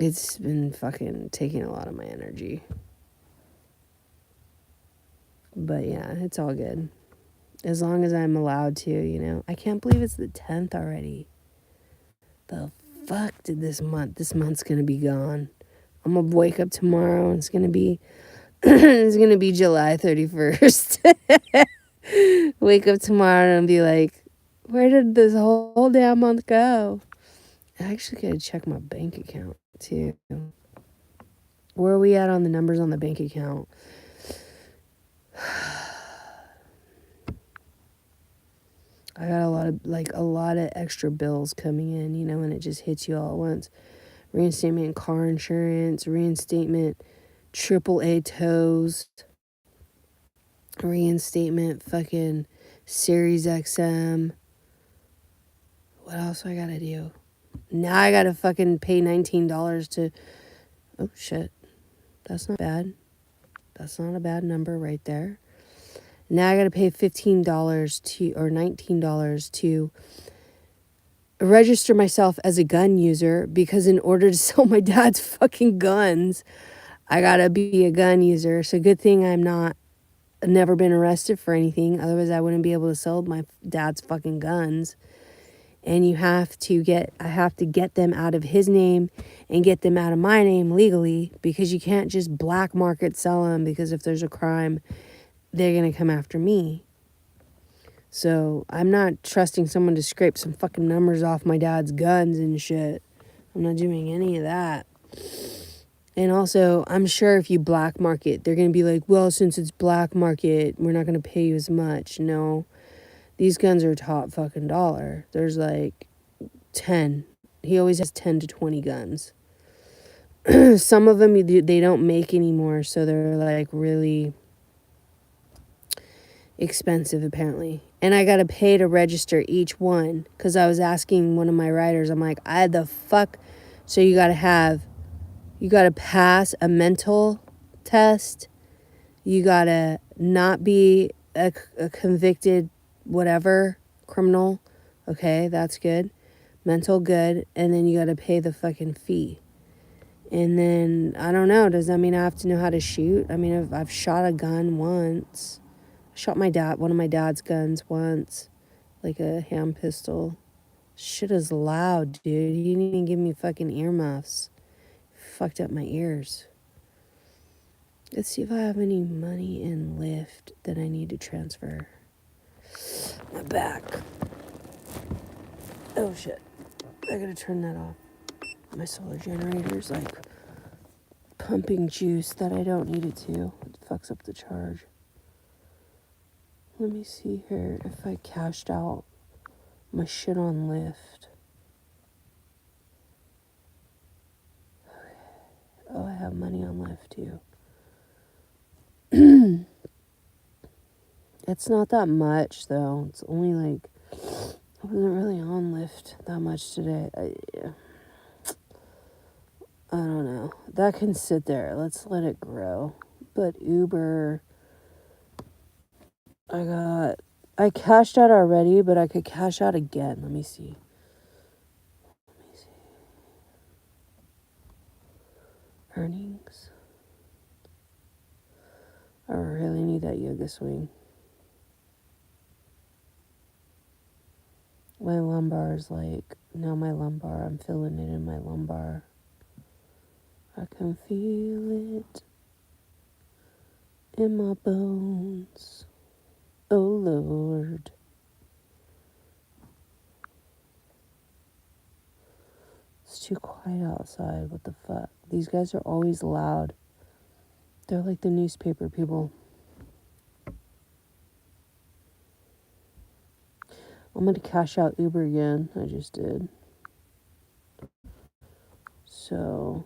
it's been fucking taking a lot of my energy. But yeah, it's all good. As long as I'm allowed to, you know. I can't believe it's the 10th already. The fuck did this month's gonna be gone. I'm gonna wake up tomorrow and it's gonna be July 31st. Wake up tomorrow and be like, where did this whole damn month go? I actually gotta check my bank account too. Where are we at on the numbers on the bank account? I got a lot of extra bills coming in, you know, and it just hits you all at once. Reinstatement car insurance, reinstatement AAA tows, reinstatement fucking Series XM. What else I gotta do? Now I gotta fucking pay $19 to... Oh, shit. That's not bad. That's not a bad number right there. Now I gotta pay $15 to, or $19 to register myself as a gun user, because in order to sell my dad's fucking guns, I gotta be a gun user. So good thing never been arrested for anything. Otherwise I wouldn't be able to sell my dad's fucking guns. And I have to get them out of his name and get them out of my name legally, because you can't just black market sell them, because if there's a crime, they're going to come after me. So I'm not trusting someone to scrape some fucking numbers off my dad's guns and shit. I'm not doing any of that. And also, I'm sure if you black market, they're going to be like, well, since it's black market, we're not going to pay you as much. No, these guns are top fucking dollar. There's like 10. He always has 10 to 20 guns. Some of them they don't make anymore, so they're like really expensive apparently. And I gotta pay to register each one, because I was asking one of my writers, I'm like, so you gotta pass a mental test, you gotta not be a convicted whatever criminal, okay, that's good, mental good, and then you gotta pay the fucking fee. And then I don't know, does that mean I have to know how to shoot? I mean, I've shot a gun once. Shot one of my dad's guns once, like a hand pistol. Shit is loud, dude. He didn't even give me fucking earmuffs. Fucked up my ears. Let's see if I have any money in Lyft that I need to transfer. My back. Oh shit. I gotta turn that off. My solar generator's like pumping juice that I don't need it to. It fucks up the charge. Let me see here if I cashed out my shit on Lyft. Okay. Oh, I have money on Lyft too. It's not that much though. It's only like, I wasn't really on Lyft that much today. I don't know. That can sit there. Let's let it grow. But Uber, I cashed out already, but I could cash out again. Let me see. Earnings. I really need that yoga swing. My lumbar is like, now my lumbar, I'm feeling it in my lumbar. I can feel it in my bones. Oh Lord. It's too quiet outside. What the fuck? These guys are always loud. They're like the newspaper people. I'm gonna cash out Uber again. I just did. So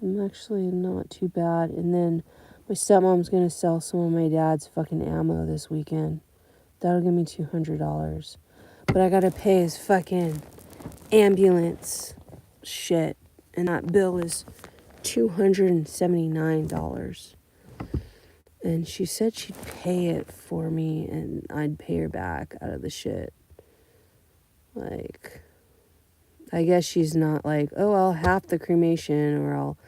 I'm actually not too bad. And then my stepmom's gonna sell some of my dad's fucking ammo this weekend. That'll give me $200. But I gotta pay his fucking ambulance shit. And that bill is $279. And she said she'd pay it for me and I'd pay her back out of the shit. Like, I guess she's not like, oh, I'll half the cremation or I'll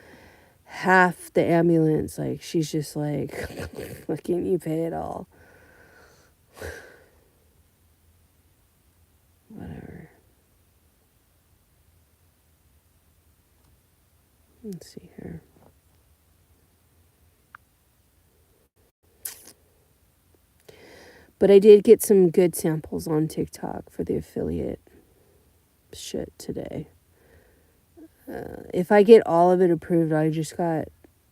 half the ambulance. Like, she's just like, why can't you pay it all? Whatever. Let's see here. But I did get some good samples on TikTok for the affiliate shit today. If I get all of it approved, I just got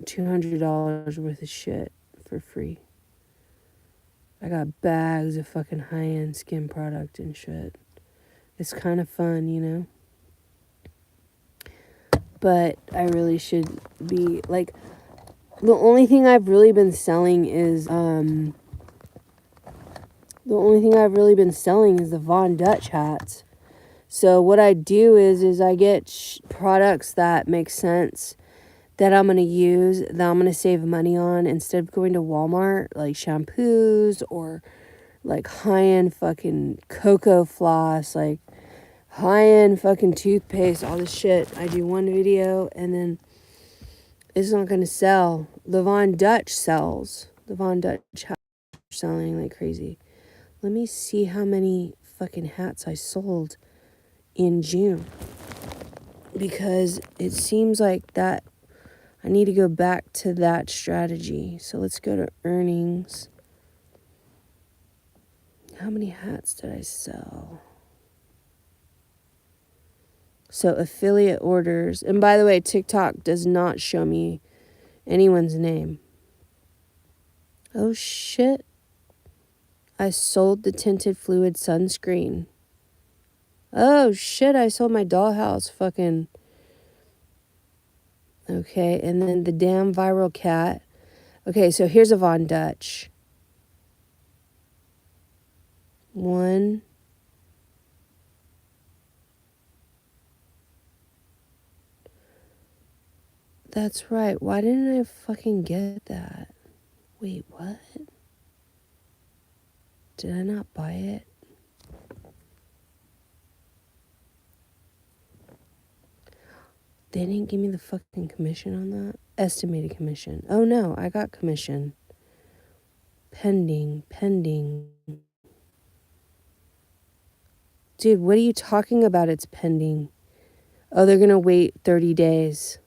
$200 worth of shit for free. I got bags of fucking high-end skin product and shit. It's kind of fun, you know? But I really should be, like, the only thing I've really been selling is, the Von Dutch hats. So what I do is I get products that make sense that I'm going to use, that I'm going to save money on instead of going to Walmart, like shampoos or like high-end fucking cocoa floss, like high-end fucking toothpaste, all this shit. I do one video and then it's not going to sell. The Von Dutch sells. The Von Dutch hats are selling like crazy. Let me see how many fucking hats I sold in June. Because it seems like that I need to go back to that strategy. So let's go to earnings. How many hats did I sell? So affiliate orders. And by the way, TikTok does not show me anyone's name. Oh shit. I sold the tinted fluid sunscreen. Oh shit, I sold my dollhouse fucking. Okay, and then the damn viral cat. Okay, so here's a Von Dutch. One. That's right. Why didn't I fucking get that? Wait, what? Did I not buy it? They didn't give me the fucking commission on that? Estimated commission. Oh no, I got commission. Pending. Dude, what are you talking about? It's pending. Oh, they're gonna wait 30 days.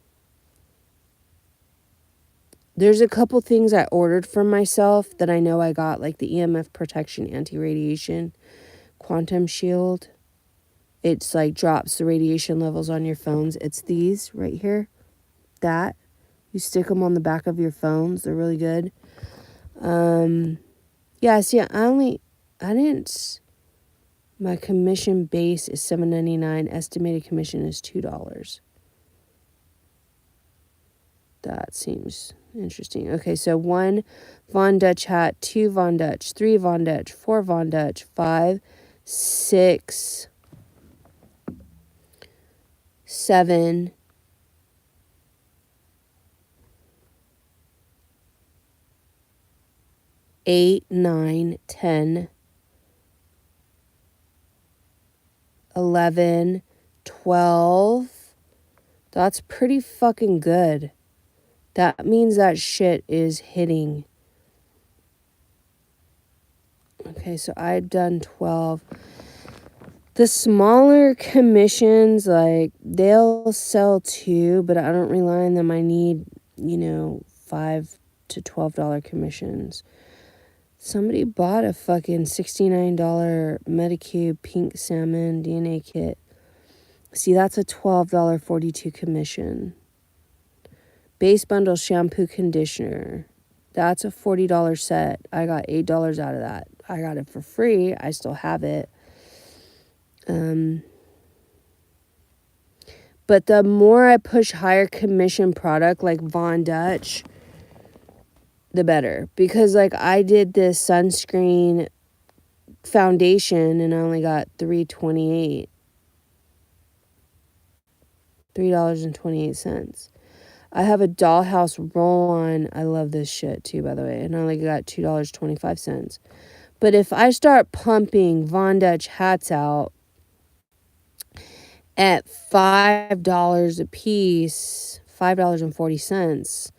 There's a couple things I ordered for myself that I know I got, like the EMF protection anti-radiation quantum shield. It's like drops the radiation levels on your phones. It's these right here. That. You stick them on the back of your phones. They're really good. Yeah, see, my commission base is $7.99. Estimated commission is $2. That seems interesting. Okay, so 1 Von Dutch hat, 2 Von Dutch, 3 Von Dutch, 4 Von Dutch, 5, 6, 7, 8, 9, 10, 11, 12, That's pretty fucking good. That means that shit is hitting. Okay, so I've done 12. The smaller commissions, like, they'll sell too, but I don't rely on them. I need, $5 to $12 commissions. Somebody bought a fucking $69 Medicube pink salmon DNA kit. See, that's a $12.42 commission. Base bundle shampoo conditioner. That's a $40 set. I got $8 out of that. I got it for free. I still have it. But the more I push higher commission product like Von Dutch, the better. Because like I did this sunscreen foundation and I only got $3.28. $3.28. I have a Dollhouse roll-on. I love this shit too, by the way. And I only got $2.25. But if I start pumping Von Dutch hats out at $5 a piece, $5.40,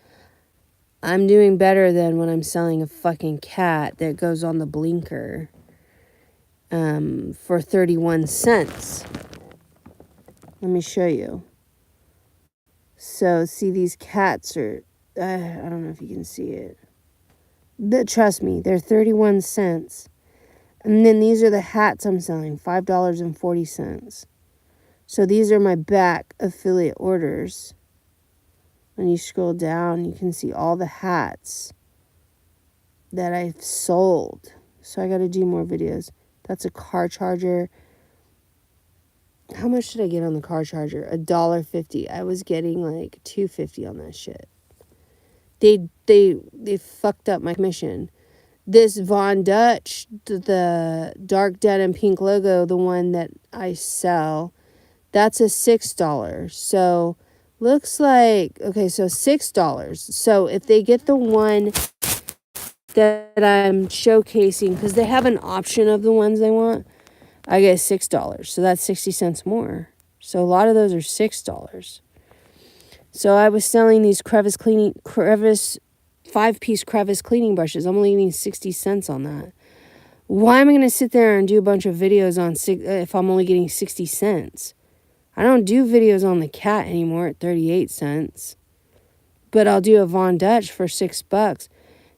I'm doing better than when I'm selling a fucking cat that goes on the blinker for 31 cents. Let me show you. So, see, these cats are, I don't know if you can see it. Trust me, they're 31 cents. And then these are the hats I'm selling, $5.40. So these are my back affiliate orders. When you scroll down, you can see all the hats that I've sold. So I got to do more videos. That's a car charger. How much did I get on the car charger? $1.50. I was getting like $2.50 on that shit. They fucked up my commission. This Von Dutch, the dark denim pink logo, the one that I sell, that's a $6. So looks like, okay, so $6. So if they get the one that I'm showcasing, because they have an option of the ones they want, I get $6. So that's 60 cents more. So a lot of those are $6. So I was selling these crevice 5-piece crevice cleaning brushes. I'm only getting 60 cents on that. Why am I going to sit there and do a bunch of videos on if I'm only getting 60 cents? I don't do videos on the cat anymore at 38 cents. But I'll do a Von Dutch for $6.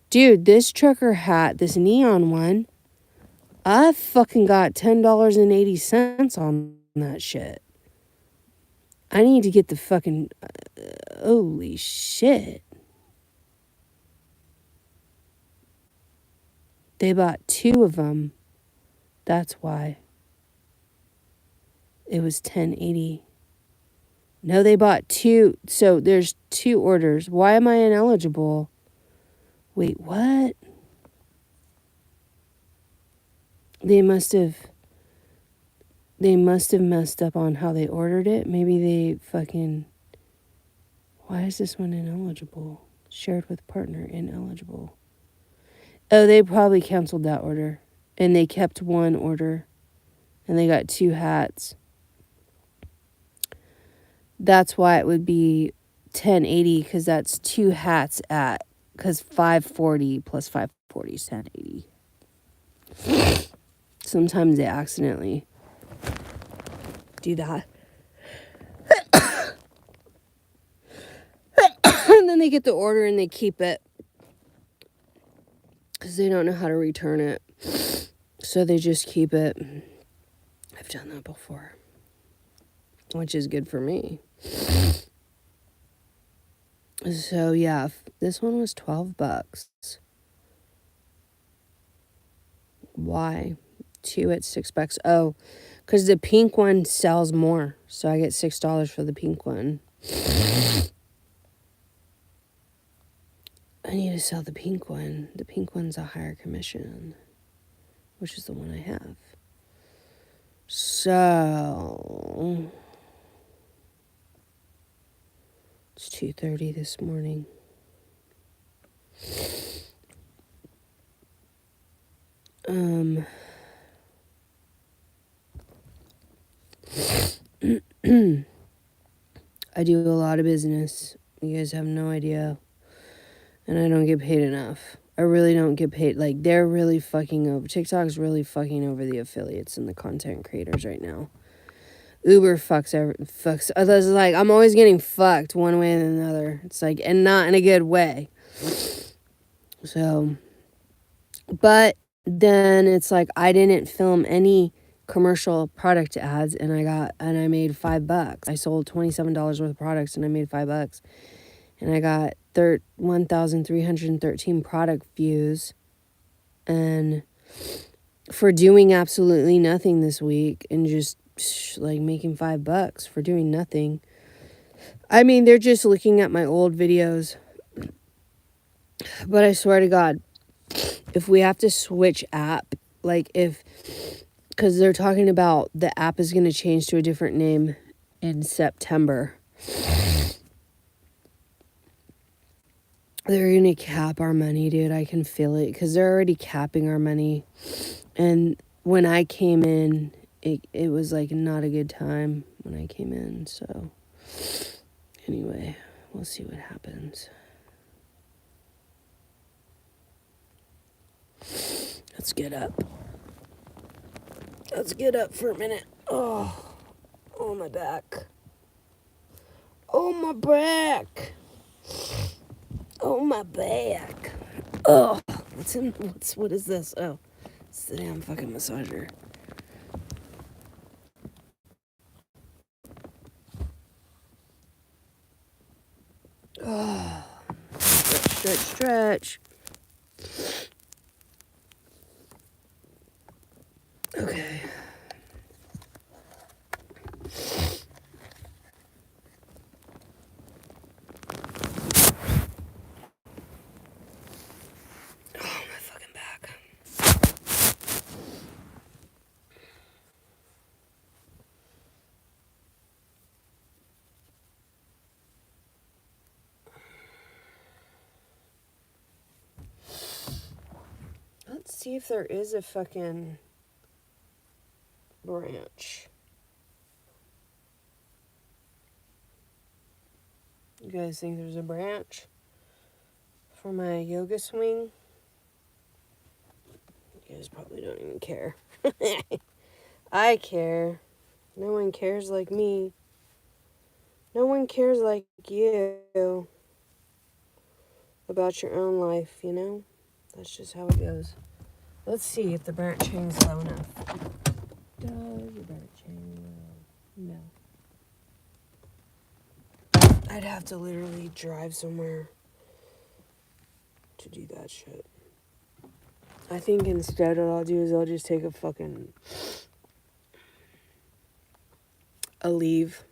Dude, this trucker hat, this neon one, I fucking got $10.80 on that shit. I need to get the fucking... holy shit. They bought 2 of them. That's why. It was $10.80. No, they bought 2. So there's 2 orders. Why am I ineligible? Wait, what? They must have messed up on how they ordered it. Maybe they fucking... Why is this one ineligible? Shared with partner, ineligible. Oh, they probably canceled that order. And they kept 1 order. And they got 2 hats. That's why it would be $10.80, because that's 2 hats at... Because $5.40 plus $5.40 is $10.80. Sometimes they accidentally do that. And then they get the order and they keep it. Because they don't know how to return it. So they just keep it. I've done that before. Which is good for me. So yeah, this one was $12. Why? 2 at $6. Oh, because the pink one sells more. So I get $6 for the pink one. I need to sell the pink one. The pink one's a higher commission, which is the one I have. So it's 2:30 this morning. I do a lot of business. You guys have no idea. And I don't get paid enough. I really don't get paid. Like, they're really fucking over. TikTok's really fucking over the affiliates and the content creators right now. Uber fucks. Others like, I'm always getting fucked one way or another. It's like, and not in a good way. So, but then it's like, I didn't film any commercial product ads, and I made $5. I sold $27 worth of products, and I made $5. And I got 1,313 product views. And for doing absolutely nothing this week and just like making $5 for doing nothing. I mean, they're just looking at my old videos. But I swear to God, if we have to switch app, like because they're talking about the app is going to change to a different name in September. They're going to cap our money, dude. I can feel it because they're already capping our money. And when I came in, it was like not a good time when I came in. So anyway, we'll see what happens. Let's get up. Let's get up for a minute. Oh, my back. Oh, my back. Oh, my back. Oh, what is this? Oh, it's the damn fucking massager. Oh, stretch. Okay. Oh, my fucking back. Let's see if there is a fucking branch. You guys think there's a branch for my yoga swing? You guys probably don't even care. I care. No one cares like me. No one cares like you about your own life, you know? That's just how it goes. Let's see if the branch hangs low enough. Does the branch hang low? No. I'd have to literally drive somewhere to do that shit. I think instead what I'll do is I'll just take a leave.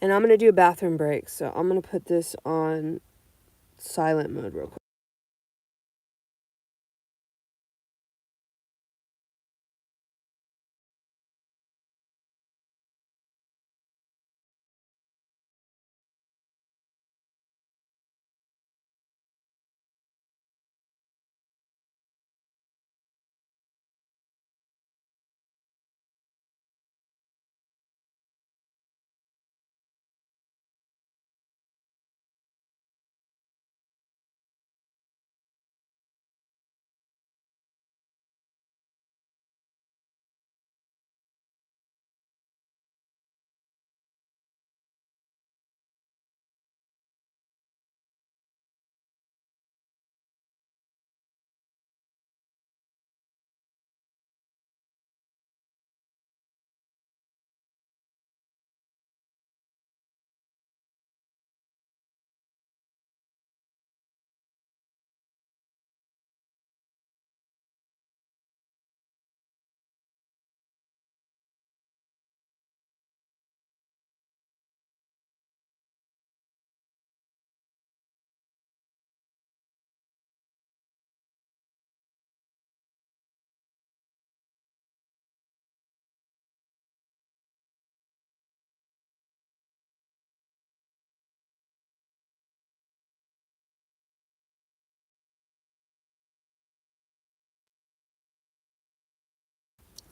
And I'm going to do a bathroom break, so I'm going to put this on silent mode real quick.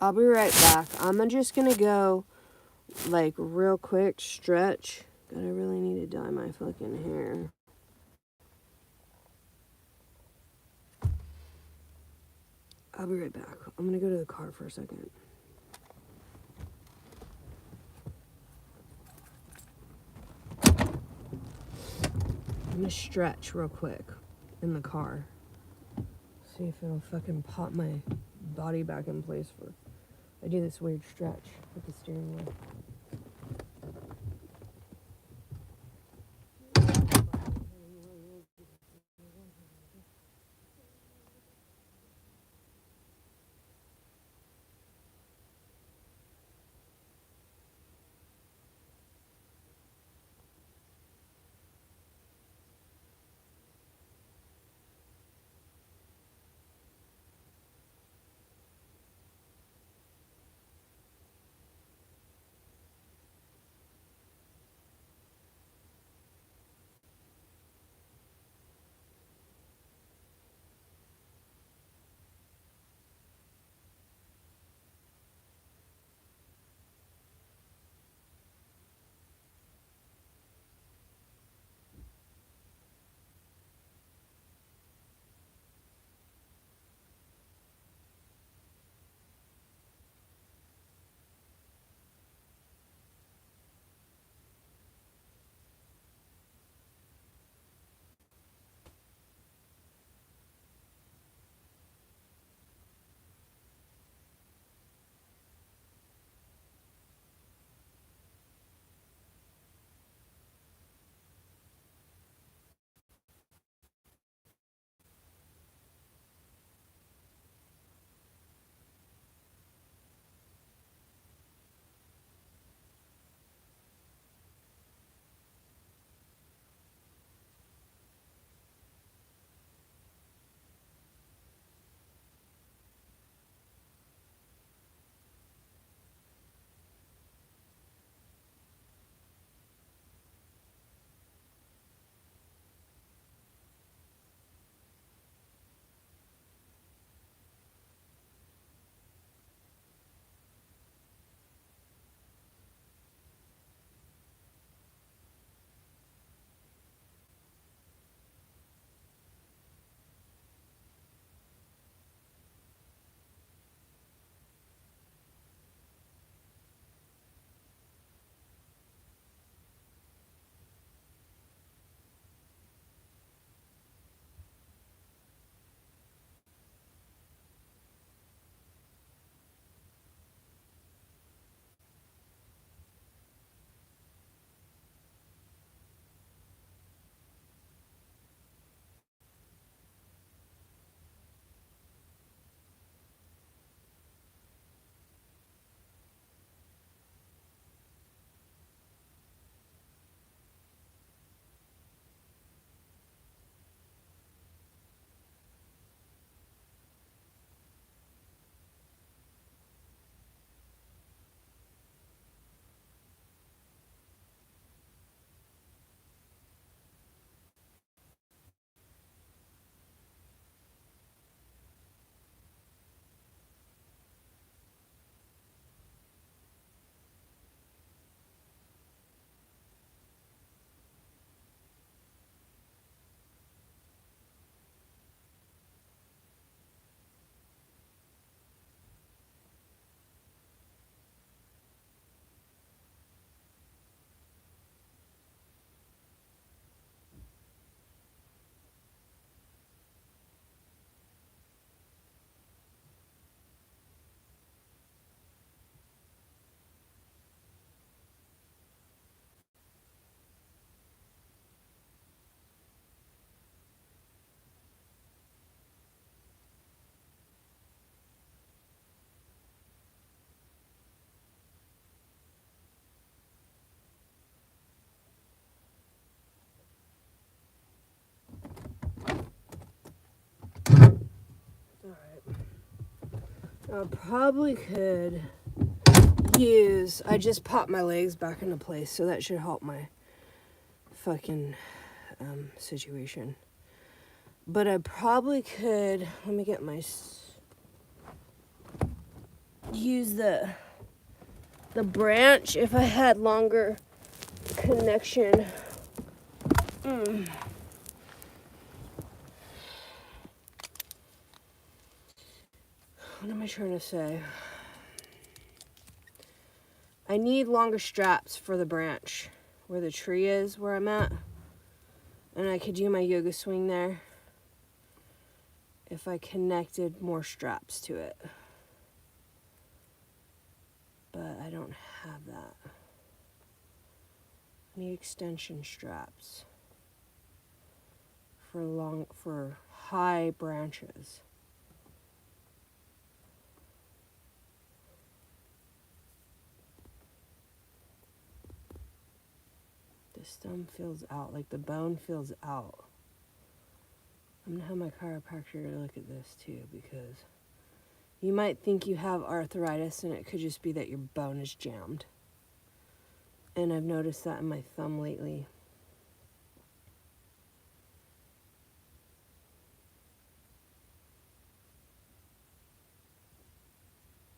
I'll be right back. I'm just going to go, like, real quick, stretch. God, I really need to dye my fucking hair. I'll be right back. I'm gonna go to the car for a second. I'm gonna stretch real quick in the car. See if it'll fucking pop my body back in place for... I do this weird stretch with the steering wheel. I probably could use... I just popped my legs back into place, so that should help my fucking situation. But I probably could... Let me get my... Use the branch if I had longer connection. What am I trying to say? I need longer straps for the branch where the tree is, where I'm at. And I could do my yoga swing there if I connected more straps to it. But I don't have that. I need extension straps for high branches. The stem feels out, like the bone feels out. I'm gonna have my chiropractor look at this too, because you might think you have arthritis and it could just be that your bone is jammed. And I've noticed that in my thumb lately.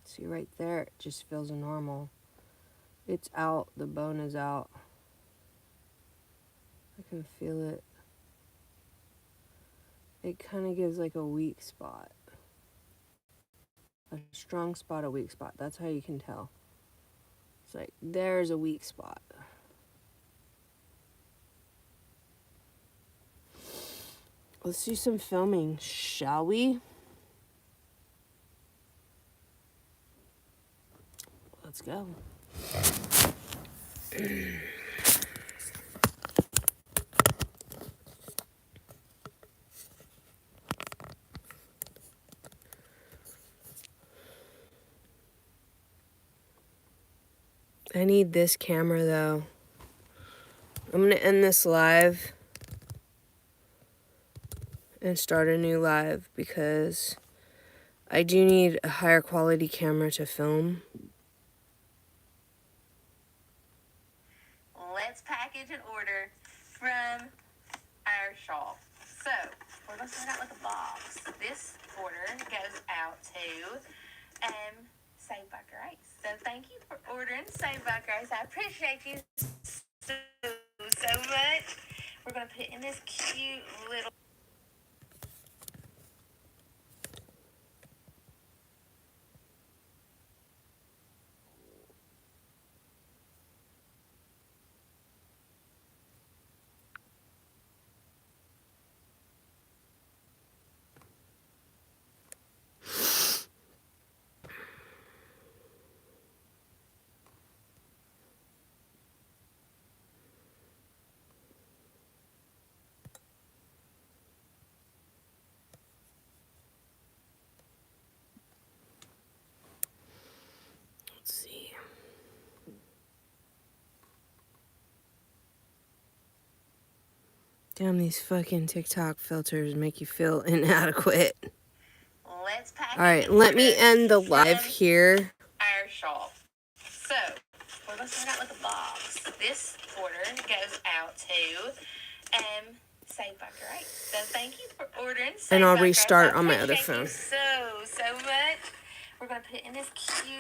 See right there, it just feels normal. It's out, the bone is out. I can feel it. It kind of gives like a weak spot. A strong spot, a weak spot. That's how you can tell. It's like, there's a weak spot. Let's do some filming, shall we? Let's go. I need this camera though. I'm gonna end this live and start a new live because I do need a higher quality camera to film. Let's package an order from our shop. So, we're going to start out with a box. This order goes out to Saved by Grace. So, thank you for ordering Saved by Grace. I appreciate you so much. We're going to put it in this cute little... Let's see. Damn, these fucking TikTok filters make you feel inadequate. Let's package Alright, let me end the live here. Our shop. So, we're going to start out with a box. This order goes out to Saved by Grace. So, thank you for ordering Saved And I'll by Grace. restart on my other I appreciate phone. you so much. We're going to put it in this cute